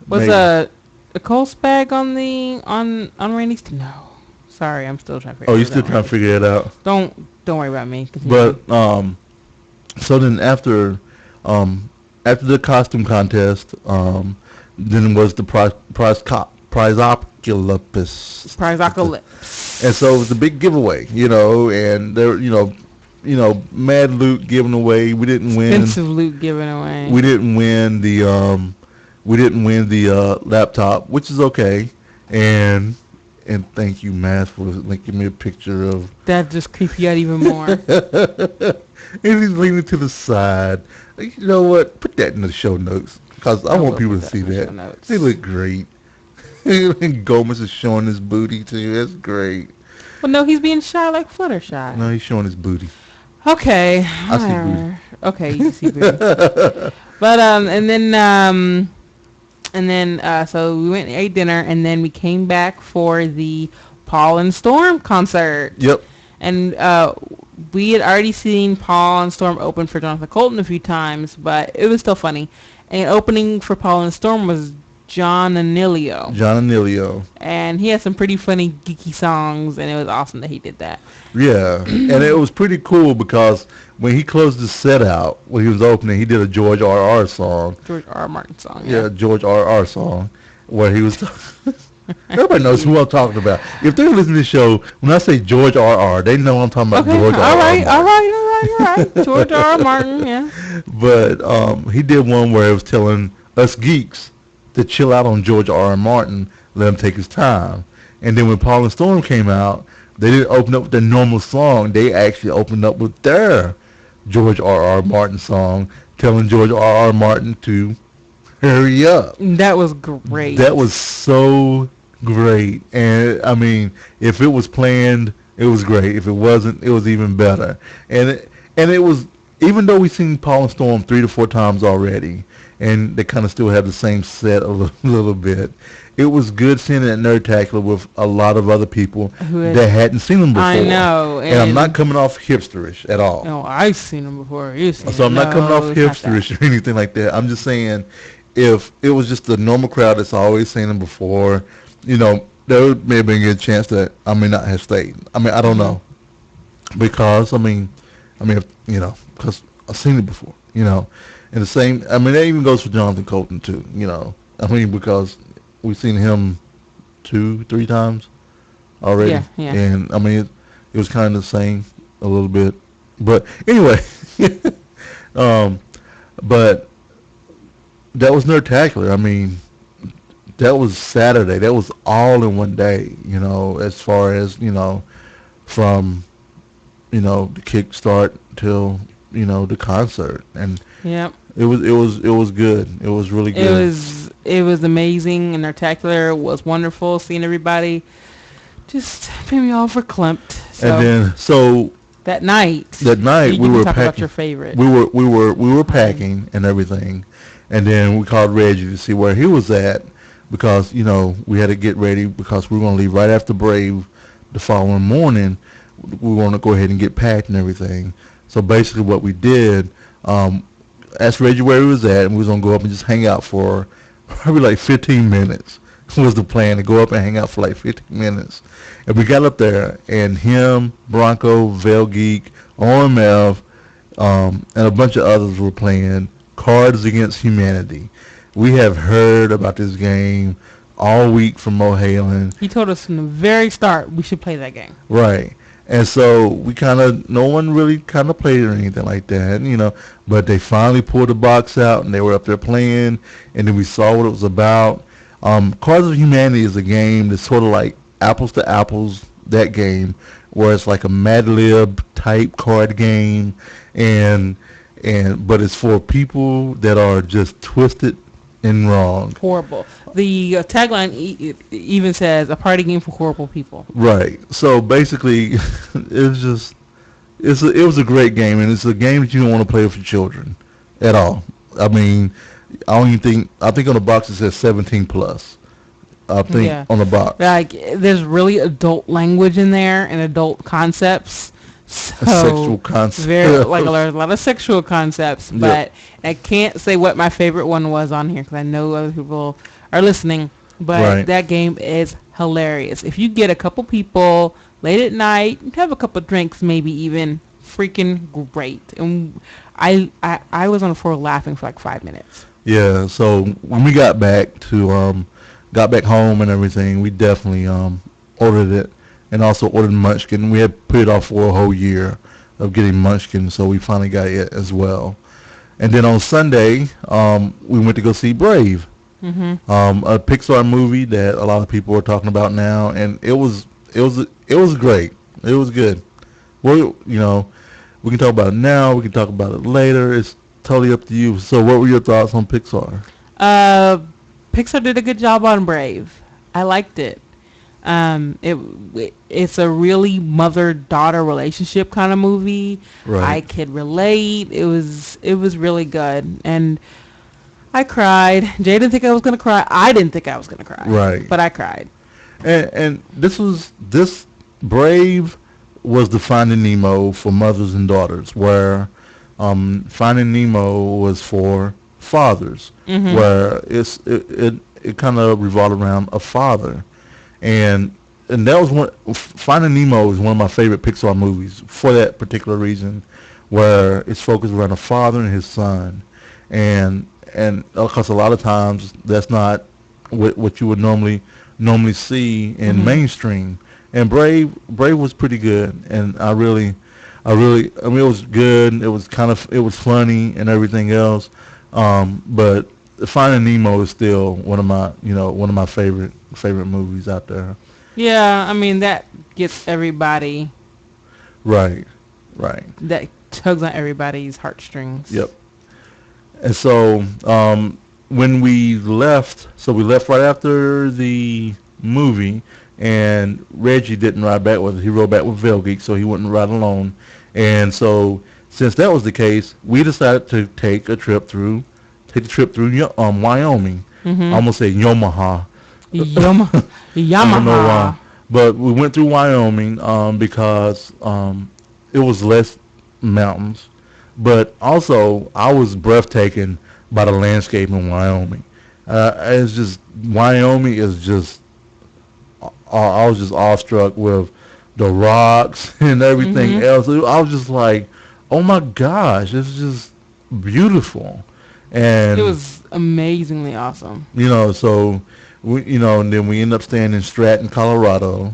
Was Maybe. a Coles bag on the on Randy's? No. Sorry, I'm still trying to figure Oh, you it still out. trying to figure it out? Don't worry about me. Continue. But so then after the costume contest, then was the prize Prizocalypse. and so it was a big giveaway, and there, mad loot given away. We didn't win. Expensive loot given away. We didn't win the laptop, which is okay, and thank you, Matt, for linking me a picture of. That just creeped you out even more. And he's leaning to the side. You know what? Put that in the show notes because I I want will people put to that see in the show that. notes. They look great. And Gomez is showing his booty too. That's great. Well, no, he's being shy like Fluttershy. No, he's showing his booty. Okay. I see booty. Okay, you see booty. But so we went and ate dinner, and then we came back for the Paul and Storm concert. Yep. And we had already seen Paul and Storm open for Jonathan Colton a few times, but it was still funny. And opening for Paul and Storm was John Anilio. John Anilio. And he had some pretty funny, geeky songs, and it was awesome that he did that. Yeah. And it was pretty cool because when he closed the set out, when he was opening, he did a George R.R. song. George R. R. Martin song. Yeah, George R.R. song where he was. Everybody knows who I'm talking about. If they're listening to the show, when I say George R.R., they know I'm talking about Okay, George R.R. all right, Martin. all right. George R. R. Martin, yeah. But he did one where it was telling us geeks to chill out on George R.R. Martin, let him take his time. And then when Paul and Storm came out, they didn't open up with their normal song. They actually opened up with their George R.R. Martin song, telling George R.R. Martin to hurry up. That was great. That was so great. And I mean, if it was planned, it was great. If it wasn't, it was even better. And it was, even though we've seen Paul and Storm 3 to 4 times already, and they kind of still have the same set a little bit, it was good seeing it at Nerdtacular with a lot of other people that hadn't seen them before. I know. And I'm not coming off hipsterish at all. No, I've seen him before. You've seen So I'm not coming off it's not that. hipsterish or anything like that. I'm just saying if it was just the normal crowd that's always seen him before, there may have been a good chance that I may not have stayed. I mean, I don't Mhm. know because because I've seen it before. And the same. I mean, that even goes for Jonathan Colton too. I mean, because we've seen him 2, 3 times already, Yeah, yeah. and I mean, it was kind of the same a little bit. But anyway, um, but that was Nerdtacular. I mean, that was Saturday. That was all in one day. As far as from the kickstart till the concert, and Yep. it was good. It was really It good. was amazing and spectacular. It was wonderful seeing everybody. Just made me all verklempt. And So then so that night, that night we you can were talk about packing. your favorite. We were Time. packing and everything, and then we called Reggie to see where he was at because we had to get ready because we were going to leave right after Brave the following morning. We want to go ahead and get packed and everything. So basically, what we did, asked Reggie where he was at, and we was gonna go up and just hang out for probably like 15 minutes. Was the plan to go up and hang out for like 15 minutes. And we got up there, and him, Bronco, Vel Geek, OMF, and a bunch of others were playing Cards Against Humanity. We have heard about this game all week from Mo Halen. He told us from the very start we should play that game. Right. And so we kind of, no one really kind of played or anything like that, but they finally pulled the box out and they were up there playing, and then we saw what it was about. Cards of Humanity is a game that's sort of like apples to apples, that game, where it's like a Mad Lib type card game, and but it's for people that are just twisted and wrong. Horrible. The tagline even says a party game for horrible people. Right. So basically, it's just it was a great game, and it's a game that you don't want to play with your children at all. I mean, I think on the box it says 17 plus. I think Yeah. on the box. Like there's really adult language in there and adult concepts. A sexual So very concept. like a lot of sexual concepts, Yep. but I can't say what my favorite one was on here because I know other people are listening. But Right. that game is hilarious. If you get a couple people late at night, have a couple drinks, maybe even freaking great. And I was on the floor laughing for like 5 minutes. Yeah. So when we got back home and everything, we definitely ordered it, and also ordered Munchkin. We had put it off for a whole year of getting Munchkin, so we finally got it as well. And then on Sunday, we went to go see Brave, Mhm. a Pixar movie that a lot of people are talking about now, and it was great. It was good. Well, we can talk about it now. We can talk about it later. It's totally up to you. So, what were your thoughts on Pixar? Uh, Pixar did a good job on Brave. I liked it. It's a really mother-daughter relationship kind of movie. I Right, could relate. It was really good, and I cried. Jay didn't think I was gonna cry. I didn't think I was gonna cry, right. but I cried. And this Brave was the Finding Nemo for mothers and daughters, where Finding Nemo was for fathers, Mhm. where it kind of revolved around a father, and that was Finding Nemo is one of my favorite Pixar movies for that particular reason, where it's focused around a father and his son, and because a lot of times that's not what you would normally see in Mhm. mainstream. And Brave was pretty good, and I mean, it was good. It was funny and everything else. But Finding Nemo is still one of my favorite movies out there. Yeah, I mean that gets everybody. Right, right. That tugs on everybody's heartstrings. Yep. And so when we left, we left right after the movie, and Reggie didn't ride back with us. He rode back with Velgeek, so he wouldn't ride alone. And so since that was the case, we decided to take the trip through Wyoming. I Mhm. almost say Yomaha. Yama- I don't know why, Yamaha. but we went through Wyoming because it was less mountains, but also I was breathtaking by the landscape in Wyoming. It's just Wyoming is just. I was just awestruck with the rocks and everything Mhm. else. I was just like, oh my gosh, it's just beautiful. It And was amazingly awesome. so and then we ended up staying in Stratton, Colorado.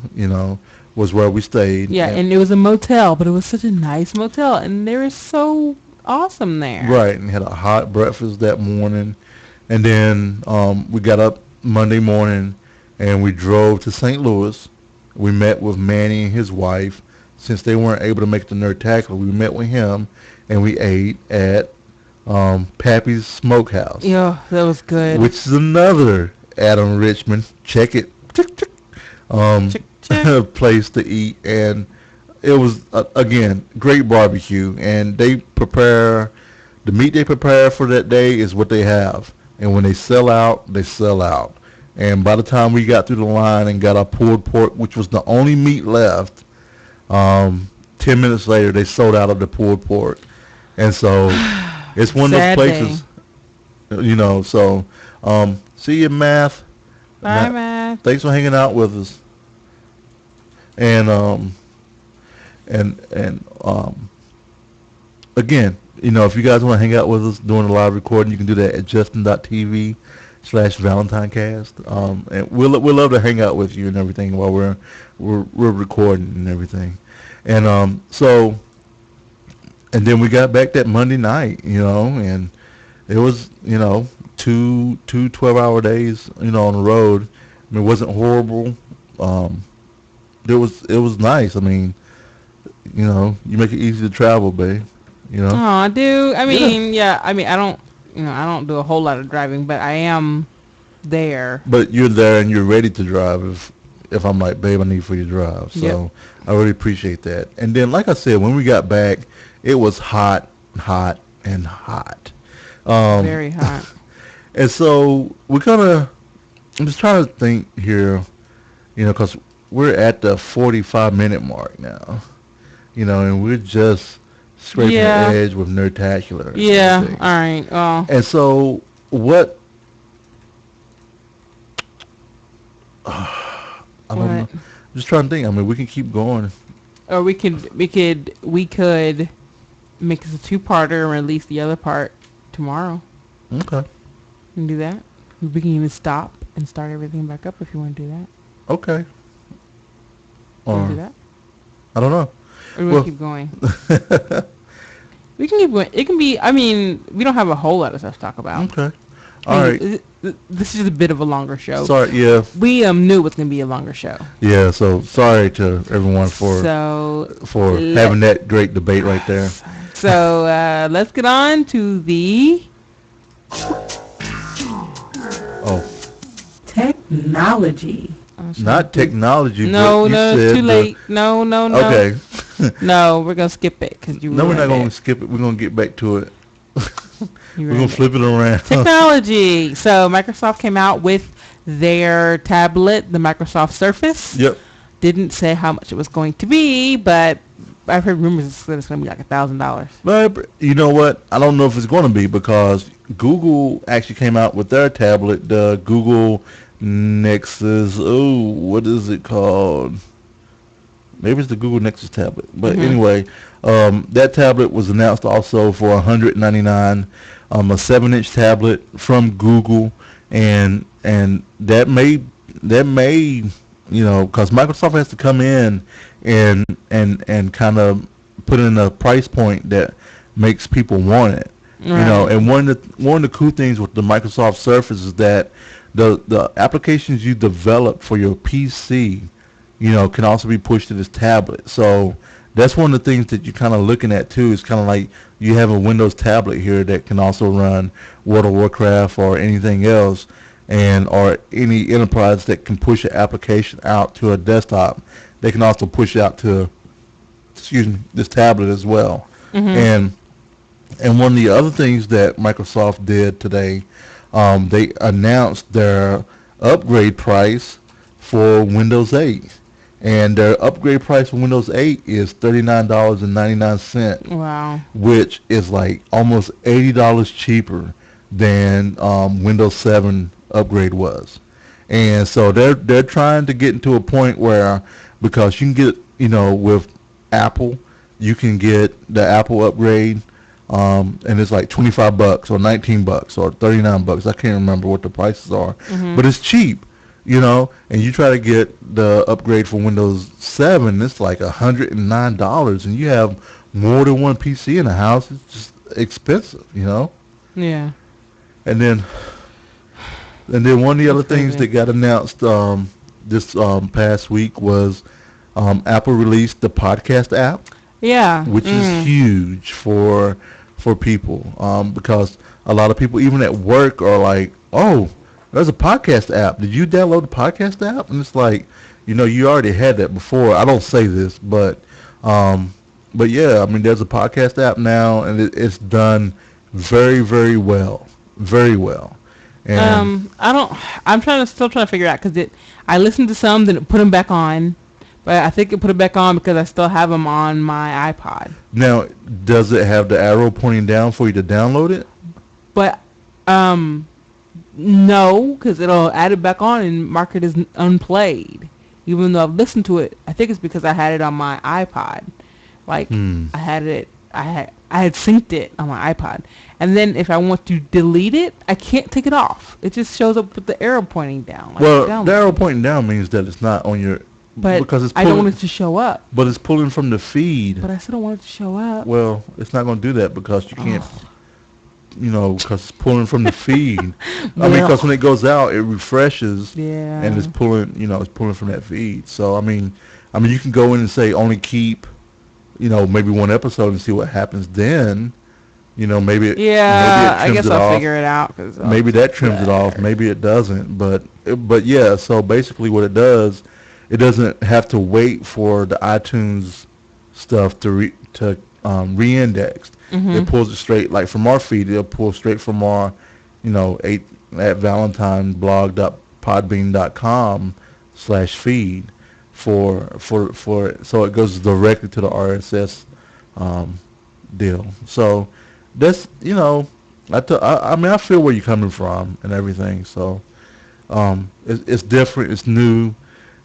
Was where we stayed. Yeah, And and it was a motel, but it was such a nice motel, and they were so awesome there. right, and had a hot breakfast that morning. And then we got up Monday morning and we drove to St. Louis. We met with Manny and his wife. Since they weren't able to make the Nerdtacular, we met with him and we ate at Pappy's Smokehouse, Yeah, that was good. which is another Adam Richmond. Check it. Um, Chick chick. place to eat. And it was, again, great barbecue. And they prepare, the meat they prepare for that day is what they have. And when they sell out, they sell out. And by the time we got through the line and got our pulled pork, which was the only meat left, 10 minutes later they sold out of the pulled pork. And so it's one of those Sad day. places, so see you, Math. Bye, Matt, man. thanks for hanging out with us. And and again, if you guys want to hang out with us doing a live recording, you can do that at justin.tv/ValentineCast. And we'll love to hang out with you and everything while we're recording and everything. And and then we got back that Monday night, and it was, two 12-hour days, on the road. I mean, it wasn't horrible. Um, it was nice. I mean, you make it easy to travel, babe. Oh, dude. I Yeah. mean, yeah. I mean, I don't do a whole lot of driving, but I am there. But you're there and you're ready to drive if I'm like, babe, I need for you to drive. Yep. So I really appreciate that. And then, like I said, when we got back, it was hot, hot, and hot. Um, Very hot. and so I'm just trying to think here, because we're at the 45-minute mark now, and we're just scraping the Yeah. edge with Nerdtacular and Yeah. everything. All right. Well, And so what? I don't know. what? I'm just trying to think. I mean, we can keep going. Or we could make this a two-parter and release the other part tomorrow. Okay. We can do that. We can even stop and start everything back up if you want to do that. Okay. You want to Or do that? I don't know. Or we Well, keep going. We can keep going. It can be. I mean, we don't have a whole lot of stuff to talk about. okay. I All mean, right. this is a bit of a longer show. Sorry. Yeah. We knew it was gonna be a longer show. Yeah. So sorry to everyone for So having that great debate right there. So let's get on to the Oh, technology. not technology. No, but you no, said too late. No, no, no. Okay. No, we're gonna skip it because you. No, we're not ruined going it. to skip it. We're going to get back to it. You We're going ruined to flip it around. Technology. So Microsoft came out with their tablet, the Microsoft Surface. Yep. Didn't say how much it was going to be, but I've heard rumors that it's going to be like $1,000. But you know what? I don't know if it's going to be because Google actually came out with their tablet, the Google Nexus. Oh, what is it called? Maybe it's the Google Nexus tablet. But anyway, that tablet was announced also for $199, a 7-inch tablet from Google, and that may because Microsoft has to come in and kind of put in a price point that makes people want it. Right. And one of the cool things with the Microsoft Surface is that the applications you develop for your PC, can also be pushed to this tablet. So that's one of the things that you're kind of looking at too. It's kind of like you have a Windows tablet here that can also run World of Warcraft or anything else, or any enterprise that can push an application out to a desktop. They can also push out to, this tablet as well. And one of the other things that Microsoft did today, they announced their upgrade price for Windows 8. And their upgrade price for Windows 8 is $39.99, Wow. which is like almost $80 cheaper than Windows 7 upgrade was. And so they're trying to get into a point where, because you can get, with Apple, you can get the Apple upgrade, and it's like $25 or $19 or $39. I can't remember what the prices are, but it's cheap, And you try to get the upgrade for Windows 7, it's like $109, and you have more than one PC in the house. It's just expensive. Yeah. And then one of the other That's things that crazy. got announced this past week was Apple released the podcast app, Yeah. which is huge for people, because a lot of people, even at work, are like, "Oh, there's a podcast app. Did you download the podcast app?" And it's like, you already had that before. I don't say this, um, but yeah, I mean, there's a podcast app now, and it's done very, very well, very well, and I don't. I'm still trying to figure out because I listened to some, then it put them back on, but I think it put it back on because I still have them on my iPod. now, does it have the arrow pointing down for you to download it? But um, no, because it'll add it back on and mark it as unplayed, even though I've listened to it. I think it's because I had it on my iPod. Like I had it. I had synced it on my iPod, and then if I want to delete it, I can't take it off. It just shows up with the arrow pointing down. Like Well, the download. arrow pointing down means that it's not on your, But because it's I don't want pulling, it to show up. but it's pulling from the feed. But I still don't want it to show up. Well, it's not going to do that because you can't, Ugh. because it's pulling from the feed. I mean, Well, because when it goes out, it refreshes, and yeah. it's pulling, it's pulling from that feed. So I mean, you can go in and say only keep, maybe one episode and see what happens then. Maybe it Yeah, I trims guess it I'll off. figure it out. Cause Maybe that trims it off. Maybe it doesn't. But yeah. So basically, what it does, it doesn't have to wait for the iTunes stuff to re-index. It pulls it straight, like from our feed. It'll pull straight from our, eight at valentineblog.podbean.com/feed for so it goes directly to the RSS um, deal. So that's, I mean, I feel where you're coming from and everything. So it's different, it's new,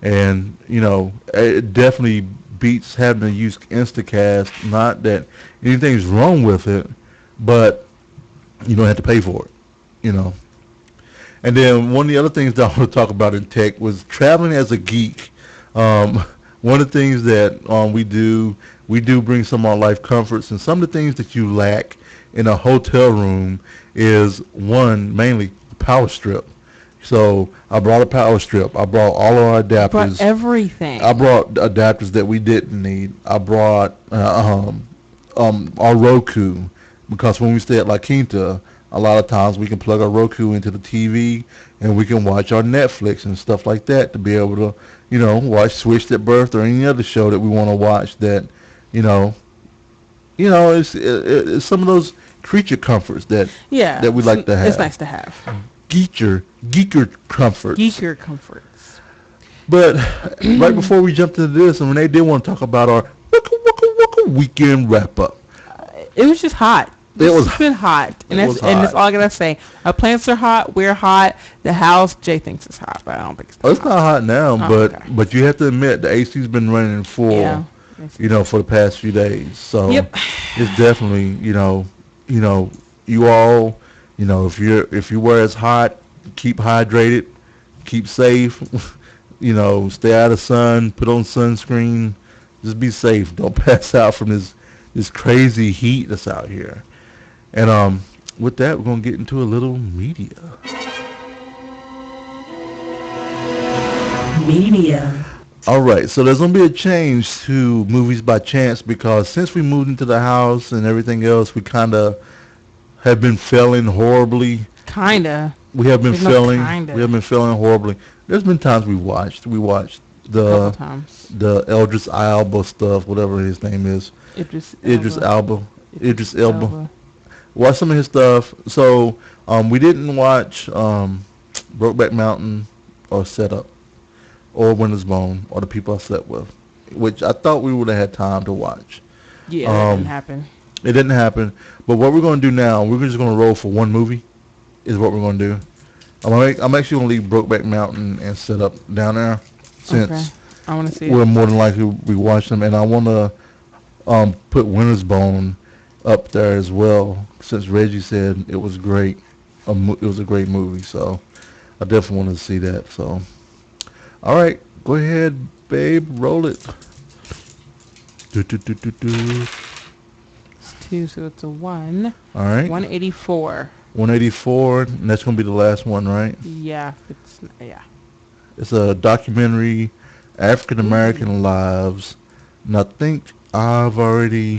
and it definitely beats having to use Instacast. Not that anything's wrong with it, but you don't have to pay for it. You know. And then one of the other things that I want to talk about in tech was traveling as a geek. Um, one of the things that we do bring some of our life comforts, and some of the things that you lack in a hotel room is, one, mainly power strip. So I brought a power strip. I brought all of our But adapters. I everything. brought adapters that we didn't need. I brought our Roku, because when we stay at La Quinta, a lot of times we can plug our Roku into the TV and we can watch our Netflix and stuff like that to be able to, watch Switched at Birth or any other show that we want to watch that, you know, it's some of those creature comforts that Yeah, we like to it's have. nice to have. Geeker comforts. Geeker comforts. But right before we jumped into this, and Renee did want to talk about our waka weekend wrap up. It was just hot. It was It's been hot, and it was that's hot. all I gotta say. Our plants are hot. We're hot. The house, Jay thinks it's hot, but I don't think it's Oh, that it's not hot. hot now, Oh, but okay. you have to admit the AC's been running Yeah. full, for the past few days. So Yep. it's definitely, you all, if you wear as hot, keep hydrated, keep safe, stay out of sun, put on sunscreen, just be safe. Don't pass out from this crazy heat that's out here. And with that, we're gonna get into a little media. Media. All right, so there's gonna be a change to movies by chance, because since we moved into the house and everything else, we kind of have been failing horribly. Kinda. We have been There's no failing. kinda. We have been failing horribly. There's been times we watched. We watched A couple the times. Eldris Elba stuff, whatever his name is. Idris Elba. Idris Elba. Watch some of his stuff. So we didn't watch Brokeback Mountain or Set Up or Winter's Bone or The People I Slept With, which I thought we would have had time to watch. Yeah, that Um, didn't happen. It didn't happen. But what we're going to do now, we're just going to roll for one movie, is what we're gonna do. I'm actually gonna leave Brokeback Mountain and set up down there Okay. since I want to see it. we're more than likely be watching them, and I wanna put Winter's Bone up there as well since Reggie said it was great. It was a great movie, so I definitely want to see that. So, all right, go ahead, babe, roll it. Do, do, do, do, do. It's 2, so it's a 1. All right, 184. 184, and that's gonna be the last one, right? Yeah. It's yeah. It's a documentary, African Ooh. American lives, and I think I've already.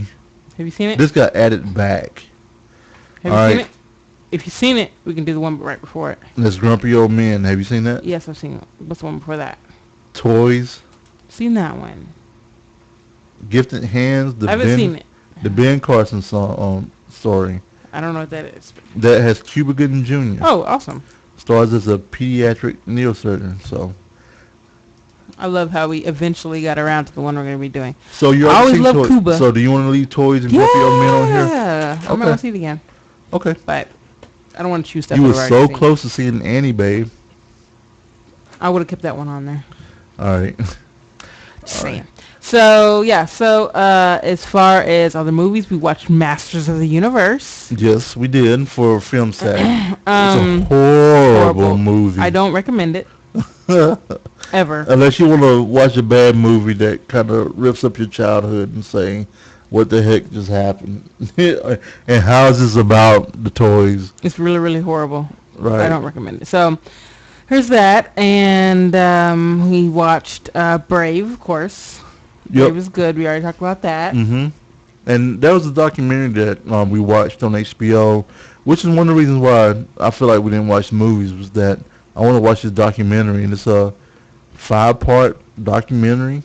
Have you seen it? This got added back. Have All you seen right, it? If you've seen it, we can do the one right before it. and this Grumpy Old Men. Have you seen that? Yes, I've seen it. What's the one before that? Toys, Seen that one. Gifted Hands, I haven't seen it. the Ben Carson story I don't know what that is. that has Cuba Gooding Jr. Oh, awesome. Stars as a pediatric neurosurgeon. I love how we eventually got around to the one we're going to be doing. So you I already always seen love Toys. Cuba. So do you want to leave Toys and Grumpy Old Men on here? Yeah. I might Okay. want to see it again. Okay. But I don't want to choose stuff You were I've already so seen. close to seeing Annie, babe. I would have kept that one on there. All right. Just saying. So, yeah. So, as far as other movies, we watched Masters of the Universe. Yes, we did for Film Sack. It's Um, a horrible movie. I don't recommend it. Ever. Unless you want to watch a bad movie that kind of rips up your childhood and say, what the heck just happened? And how is this about the toys? It's really, really horrible. Right. I don't recommend it. So, here's that. And we watched Brave, of course. Yep. Brave was good. We already talked about that. Mm-hmm. And that was a documentary that we watched on HBO, which is one of the reasons why I feel like we didn't watch the movies, was that I want to watch this documentary, and it's a 5-part documentary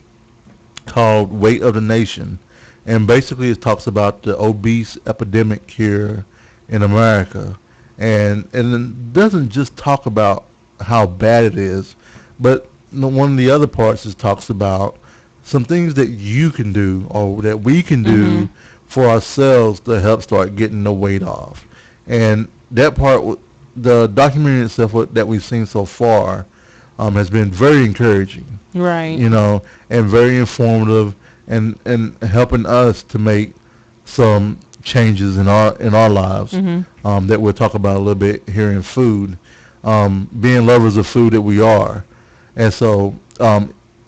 called Weight of the Nation. And basically it talks about the obese epidemic here in America. And it doesn't just talk about how bad it is, but one of the other parts is talks about some things that you can do or that we can do for ourselves to help start getting the weight off. And that part, the documentary itself that we've seen so far, has been very encouraging, Right. and very informative, and helping us to make some changes in our lives, that we'll talk about a little bit here in food, being lovers of food that we are. And so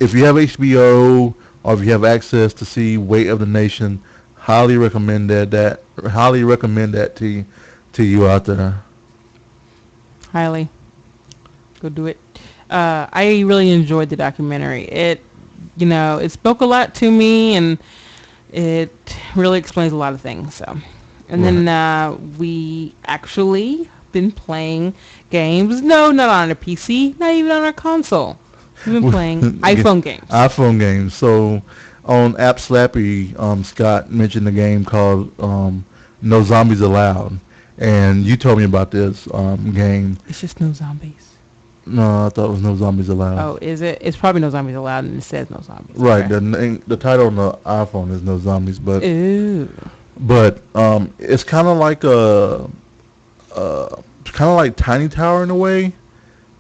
if you have HBO or if you have access to see Weight of the Nation, highly recommend that to you out there. Highly. Go do it. I really enjoyed the documentary. It spoke a lot to me, and it really explains a lot of things. So, and then we actually been playing games. No, not on a PC, not even on our console. We've been playing iPhone games. iPhone games. So on App Slappy, Scott mentioned a game called No Zombies Allowed, and you told me about this game. It's just no zombies. No, I thought it was No Zombies Allowed. Oh, is it? It's probably no zombies allowed, and it says no zombies. Right. Okay. The title on the iPhone is No Zombies, but Ooh. it's kind of like Tiny Tower in a way,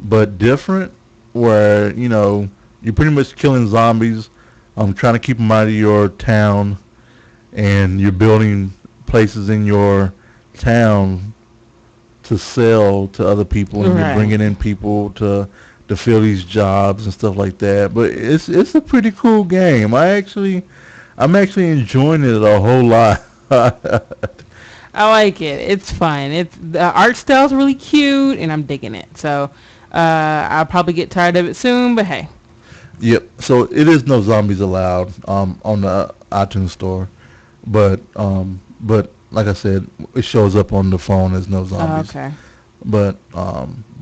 but different. Where you're pretty much killing zombies, trying to keep them out of your town, and you're building places in your town to sell to other people, and you're bringing in people to fill these jobs and stuff like that. But it's a pretty cool game. I'm actually enjoying it a whole lot. I like it. It's fun. The art style's really cute, and I'm digging it. So I'll probably get tired of it soon, but hey. Yep. So it is No Zombies Allowed on the iTunes store, but like I said, it shows up on the phone as No Zombies. Okay. But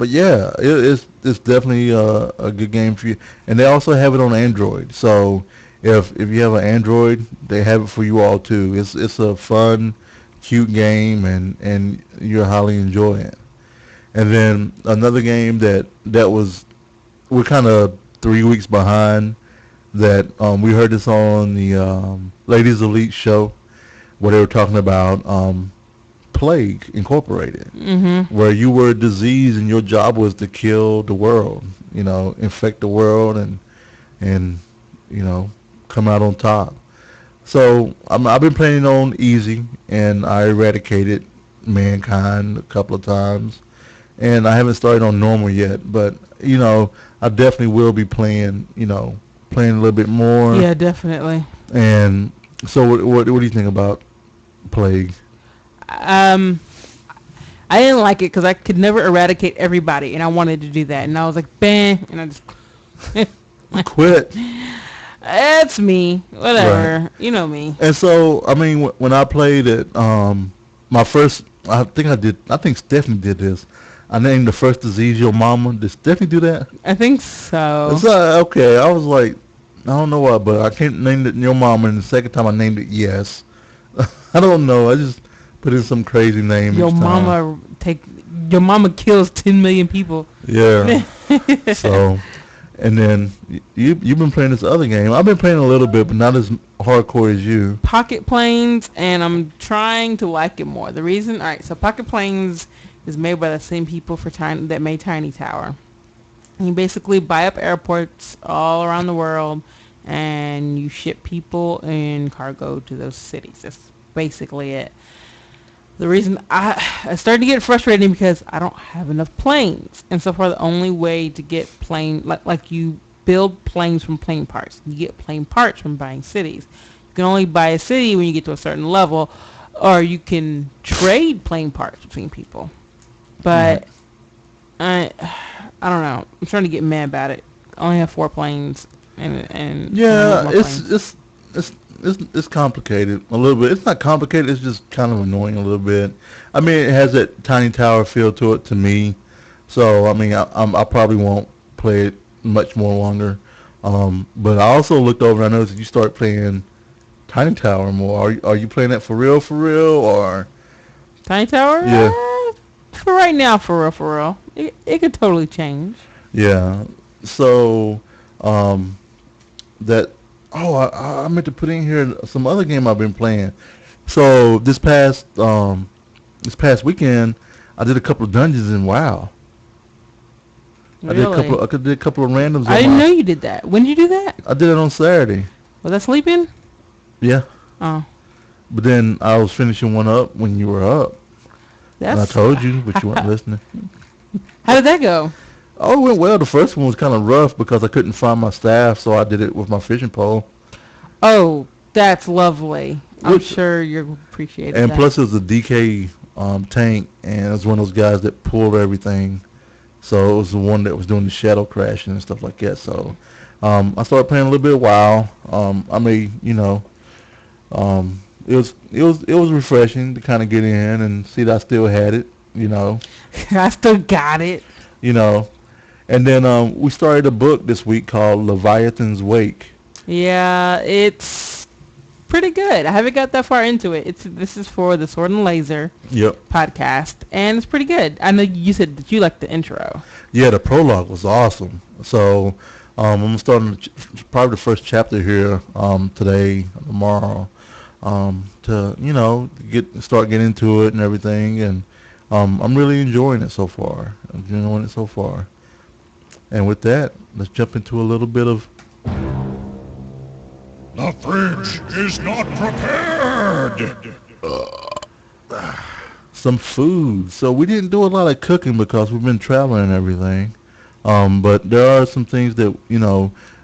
yeah, it's definitely a good game for you, and they also have it on Android. So if you have an Android, they have it for you all too. It's a fun, cute game, and you'll highly enjoy it. And then another game we're kind of 3 weeks behind. That we heard this on the Ladies Elite show, where they were talking about Plague Incorporated, where you were a disease and your job was to kill the world, infect the world and you know come out on top. So I've been playing on easy, and I eradicated mankind a couple of times, and I haven't started on normal yet. But I definitely will be playing, playing a little bit more. Yeah, definitely. And so, what do you think about Plague? Um, I didn't like it because I could never eradicate everybody, and I wanted to do that, and I was like, "Bang!" And I just Quit. That's me. Whatever. Right. You know me. And so, I mean, when I played it, my first, I think Stephanie did this. I named the first disease your mama. Did Stephanie do that? I think so. It's okay. I was like, I don't know why, but I can't name it your mama. And the second time I named it yes. I don't know. I just put in some crazy name Your each time. mama take. Your mama kills 10 million people. Yeah. So, and then you've been playing this other game. I've been playing a little bit, but not as hardcore as you. Pocket Planes, and I'm trying to like it more. The reason, all right, so Pocket Planes is made by the same people that made Tiny Tower. And you basically buy up airports all around the world, and you ship people and cargo to those cities. That's basically it. The reason I started to get frustrated because I don't have enough planes, and so far the only way to get like you build planes from plane parts. You get plane parts from buying cities. You can only buy a city when you get to a certain level, or you can trade plane parts between people. But I don't know. I'm starting to get mad about it. I only have 4 planes, and Yeah, planes. it's complicated a little bit. It's not complicated. It's just kind of annoying a little bit. I mean, it has that Tiny Tower feel to it to me. So I mean, I probably won't play it much more longer. But I also looked over and I noticed that you start playing Tiny Tower more. Are you playing that for real, or Tiny Tower? yeah, For right now, for real. It could totally change. yeah. So that I meant to put in here some other game I've been playing. So this past weekend I did a couple of dungeons in WoW. Really? I did a couple of randoms I on didn't my. know you did that. When did you do that? I did it on Saturday. Was that sleeping? Yeah, Oh, but then I was finishing one up when you were up, and I that's... told you, but you weren't listening. How did that go? Oh, it went well. The first one was kind of rough because I couldn't find my staff, so I did it with my fishing pole. Oh, that's lovely. I'm Which, sure you appreciated and that. plus it was a DK tank, and it was one of those guys that pulled everything. So it was the one that was doing the shadow crashing and stuff like that. So I started playing a little bit of WoW. I mean, it was refreshing to kind of get in and see that I still had it. I still got it. You know. And then we started a book this week called Leviathan's Wake. Yeah, it's pretty good. I haven't got that far into it. This is for the Sword and Laser Yep. podcast, and it's pretty good. I know you said that you liked the intro. Yeah, the prologue was awesome. So I'm starting probably the first chapter here today, tomorrow, to start getting into it and everything. And I'm really enjoying it so far. And with that, let's jump into a little bit of The fridge is not prepared! some food. So we didn't do a lot of cooking because we've been traveling and everything. But there are some things that,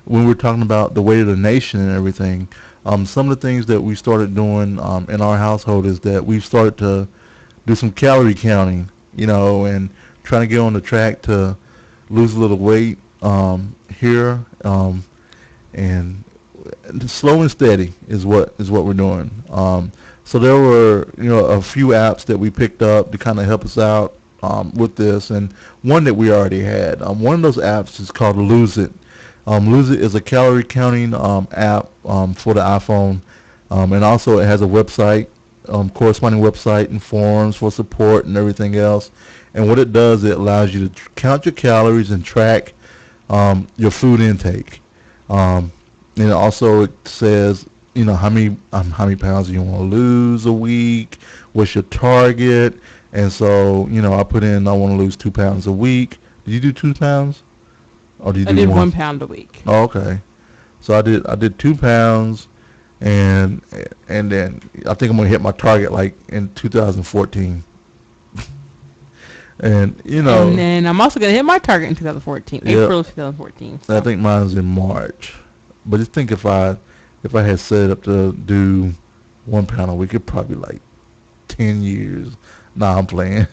when we're talking about the weight of the nation and everything, some of the things that we started doing in our household is that we've started to do some calorie counting, and trying to get on the track to lose a little weight here, and slow and steady is what we're doing. So there were a few apps that we picked up to kind of help us out with this, and one that we already had. One of those apps is called Lose It. Lose It is a calorie counting app for the iPhone, and also it has a website, corresponding website and forums for support and everything else. And what it does, it allows you to count your calories and track your food intake. And also it says, how many pounds you want to lose a week, what's your target, and so I put in I want to lose 2 pounds a week. Did you do 2 pounds or did I you do did one? 1 pound a week. Oh, okay. So I did 2 pounds, and and then I think I'm gonna hit my target like in 2014, and And then I'm also going to hit my target in 2014, yeah, April of 2014. I So. think mine's in March. But just think if I had set it up to do 1 pound a week, it'd probably be like 10 years. Nah, I'm playing.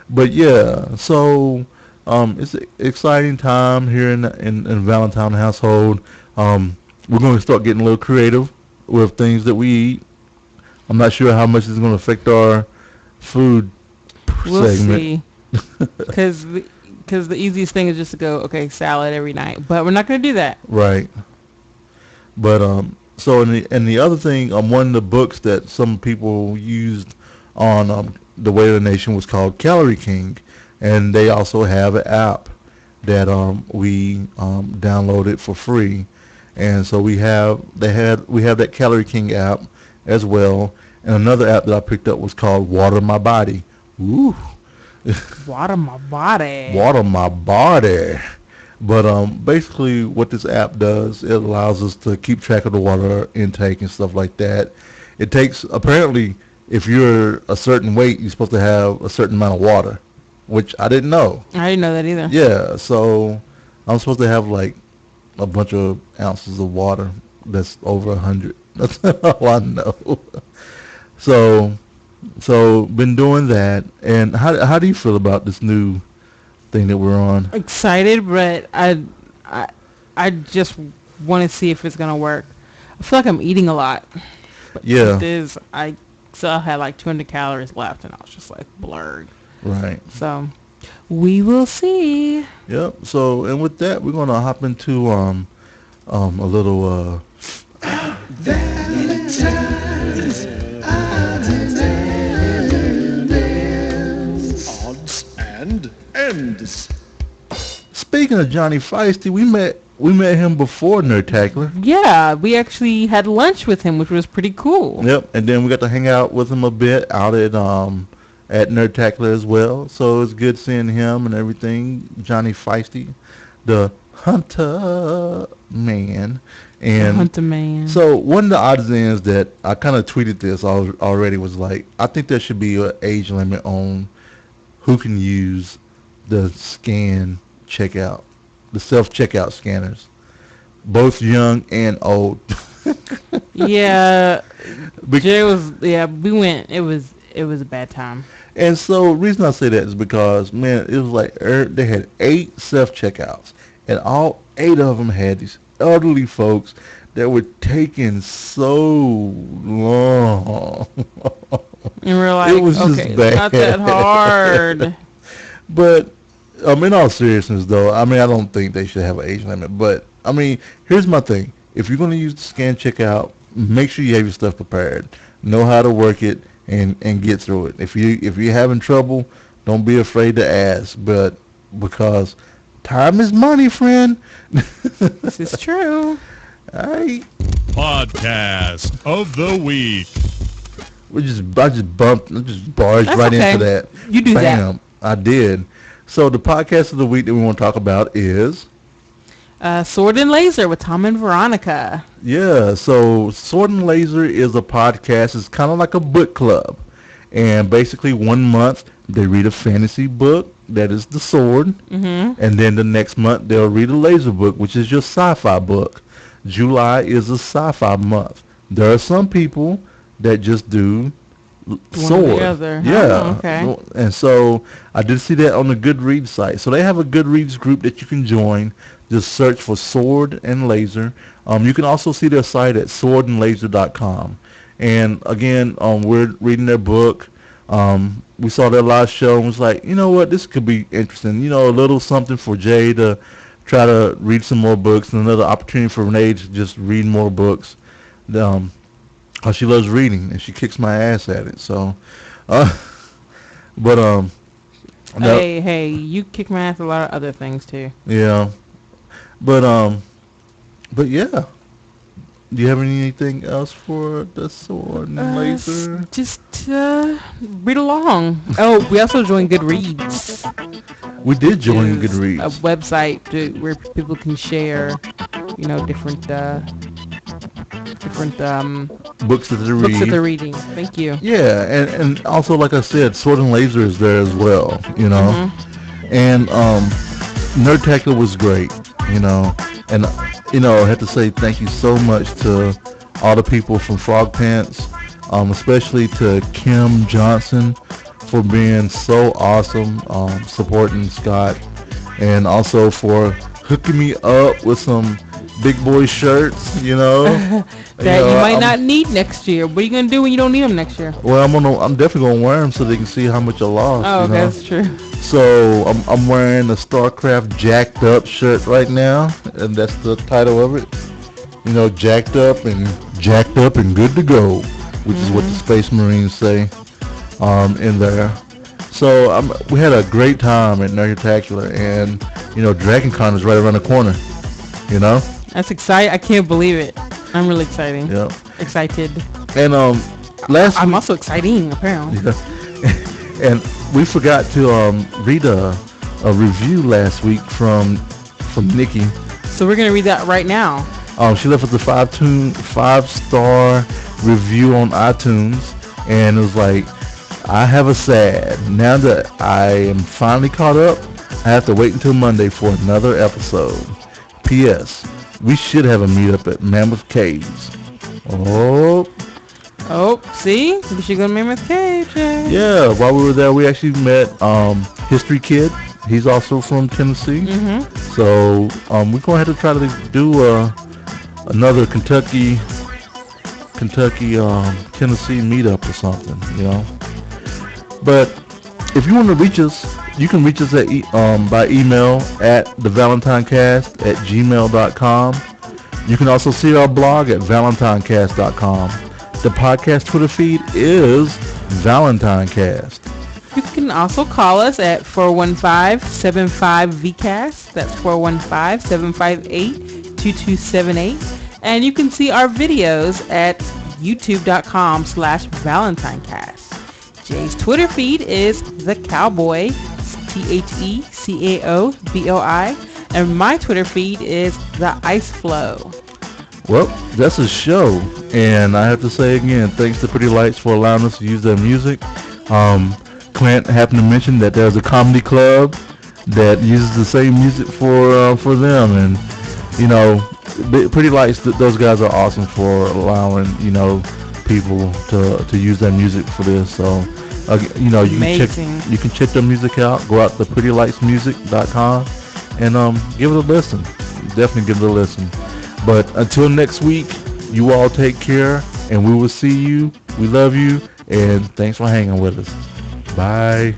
But yeah, so it's an exciting time here in Valentine household. We're going to start getting a little creative with things that we eat. I'm not sure how much it's going to affect our food We'll segment. see. Because the easiest thing is just to go, okay, salad every night. But we're not going to do that. Right. But so and the other thing, one of the books that some people used on the Way of the Nation was called Calorie King, and they also have an app that we downloaded for free, and so we have that Calorie King app as well, and another app that I picked up was called Water My Body. Ooh, Water my body. water my body. But basically, what this app does, it allows us to keep track of the water intake and stuff like that. It takes apparently, if you're a certain weight, you're supposed to have a certain amount of water, which I didn't know. I didn't know that either. Yeah, so I'm supposed to have like a bunch of ounces of water that's over 100. That's all I know. So, so been doing that. And how do you feel about this new thing that we're on? Excited, but I, I just want to see if it's going to work. I feel like I'm eating a lot. But Yeah, truth is, I still had like 200 calories left, and I was just like blurred. right. So we will see. Yep. So, and with that, we're gonna hop into a little Odds and ends. speaking of Johnny Feisty, we met him before Nerdtacular. Yeah, we actually had lunch with him, which was pretty cool. Yep. And then we got to hang out with him a bit out at Nerdtacular as well. So it's good seeing him and everything. Johnny Feisty, the Hunter man, The and Hunter Man. so one of the odds and ends that I kind of tweeted this already was like, I think there should be an age limit on who can use the scan checkout, the self checkout scanners, both young and old. Yeah, Bec- Jay was. Yeah, we went. It was a bad time. and so the reason I say that is because man, it was like they had 8 self checkouts, and all 8 of them had these elderly folks that were taking so long. And we're like, It was just okay, it's bad. not that hard. But in all seriousness, though, I mean, I don't think they should have an age limit. But I mean, here's my thing: if you're going to use the scan checkout, make sure you have your stuff prepared, know how to work it, and get through it. If you're having trouble, don't be afraid to ask. But because time is money, friend. This is true. All right. Podcast of the week. I just barged That's right okay. into that. You do that. Bam, I did. So the podcast of the week that we want to talk about is Sword and Laser with Tom and Veronica. so Sword and Laser is a podcast. It's kind of like a book club, and basically 1 month they read a fantasy book that is the sword, and then the next month they'll read a laser book, which is your sci-fi book. July is a sci-fi month. There are some people that just do sword. or the other. Yeah. Oh, okay. And so I did see that on the Goodreads site. So they have a Goodreads group that you can join. Just search for Sword and Laser. You can also see their site at swordandlaser.com. And again, we're reading their book. We saw their live show and was like, you know what, this could be interesting. You know, a little something for Jay to try to read some more books, and another opportunity for Renee to just read more books. Cause she loves reading and she kicks my ass at it. So, but no, Hey, you kick my ass a lot of other things too. yeah, but yeah, Do you have anything else for the sword and laser? Just read along. Oh, we also joined Goodreads, We did which join is a Goodreads. website where people can share, different Books that they books that read. they're reading. Thank you. Yeah, and also like I said, Sword and Laser is there as well, Mhm. And Nerdtacular was great, And I had to say thank you so much to all the people from Frog Pants, especially to Kim Johnson for being so awesome, supporting Scott, and also for hooking me up with some big boy shirts, That you might not need next year. What are you gonna do when you don't need them next year? Well, I'm definitely gonna wear them so they can see how much I lost. Oh, okay, that's true. So I'm wearing a StarCraft jacked up shirt right now, and that's the title of it. Jacked up and good to go, which is what the Space Marines say in there. So we had a great time at Nerdtacular, and DragonCon is right around the corner. You know. That's exciting. I can't believe it. I'm really excited. Yeah. Excited. And last I'm week, also exciting, apparently. and we forgot to read a review last week from Nikki. So we're gonna read that right now. She left us a 5-star review on iTunes, and it was like, I have a sad. Now that I am finally caught up, I have to wait until Monday for another episode. P.S. We should have a meetup at Mammoth Caves. Oh. Oh, see? We should go to Mammoth Cave, Jay. Yeah, while we were there, we actually met History Kid. He's also from Tennessee. Mm-hmm. So we're going to have to try to do another Kentucky Tennessee meetup or something, But if you want to reach us, you can reach us at by email at thevalentinecast@gmail.com. You can also see our blog at valentinecast.com. The podcast Twitter feed is ValentineCast. You can also call us at 415-75-VCAST. That's 415-758-2278. And you can see our videos at youtube.com/ValentineCast. Jay's Twitter feed is The Cowboy, TheCaoboi. And my Twitter feed is The Ice Flow. Well, that's a show, and I have to say again, thanks to Pretty Lights for allowing us to use their music. Clint happened to mention that there's a comedy club that uses the same music for them, and Pretty Lights, those guys are awesome for allowing people to use their music for this. So you can check their music out. Go out to prettylightsmusic.com and give it a listen. Definitely give it a listen. But until next week, you all take care, and we will see you. We love you, and thanks for hanging with us. Bye.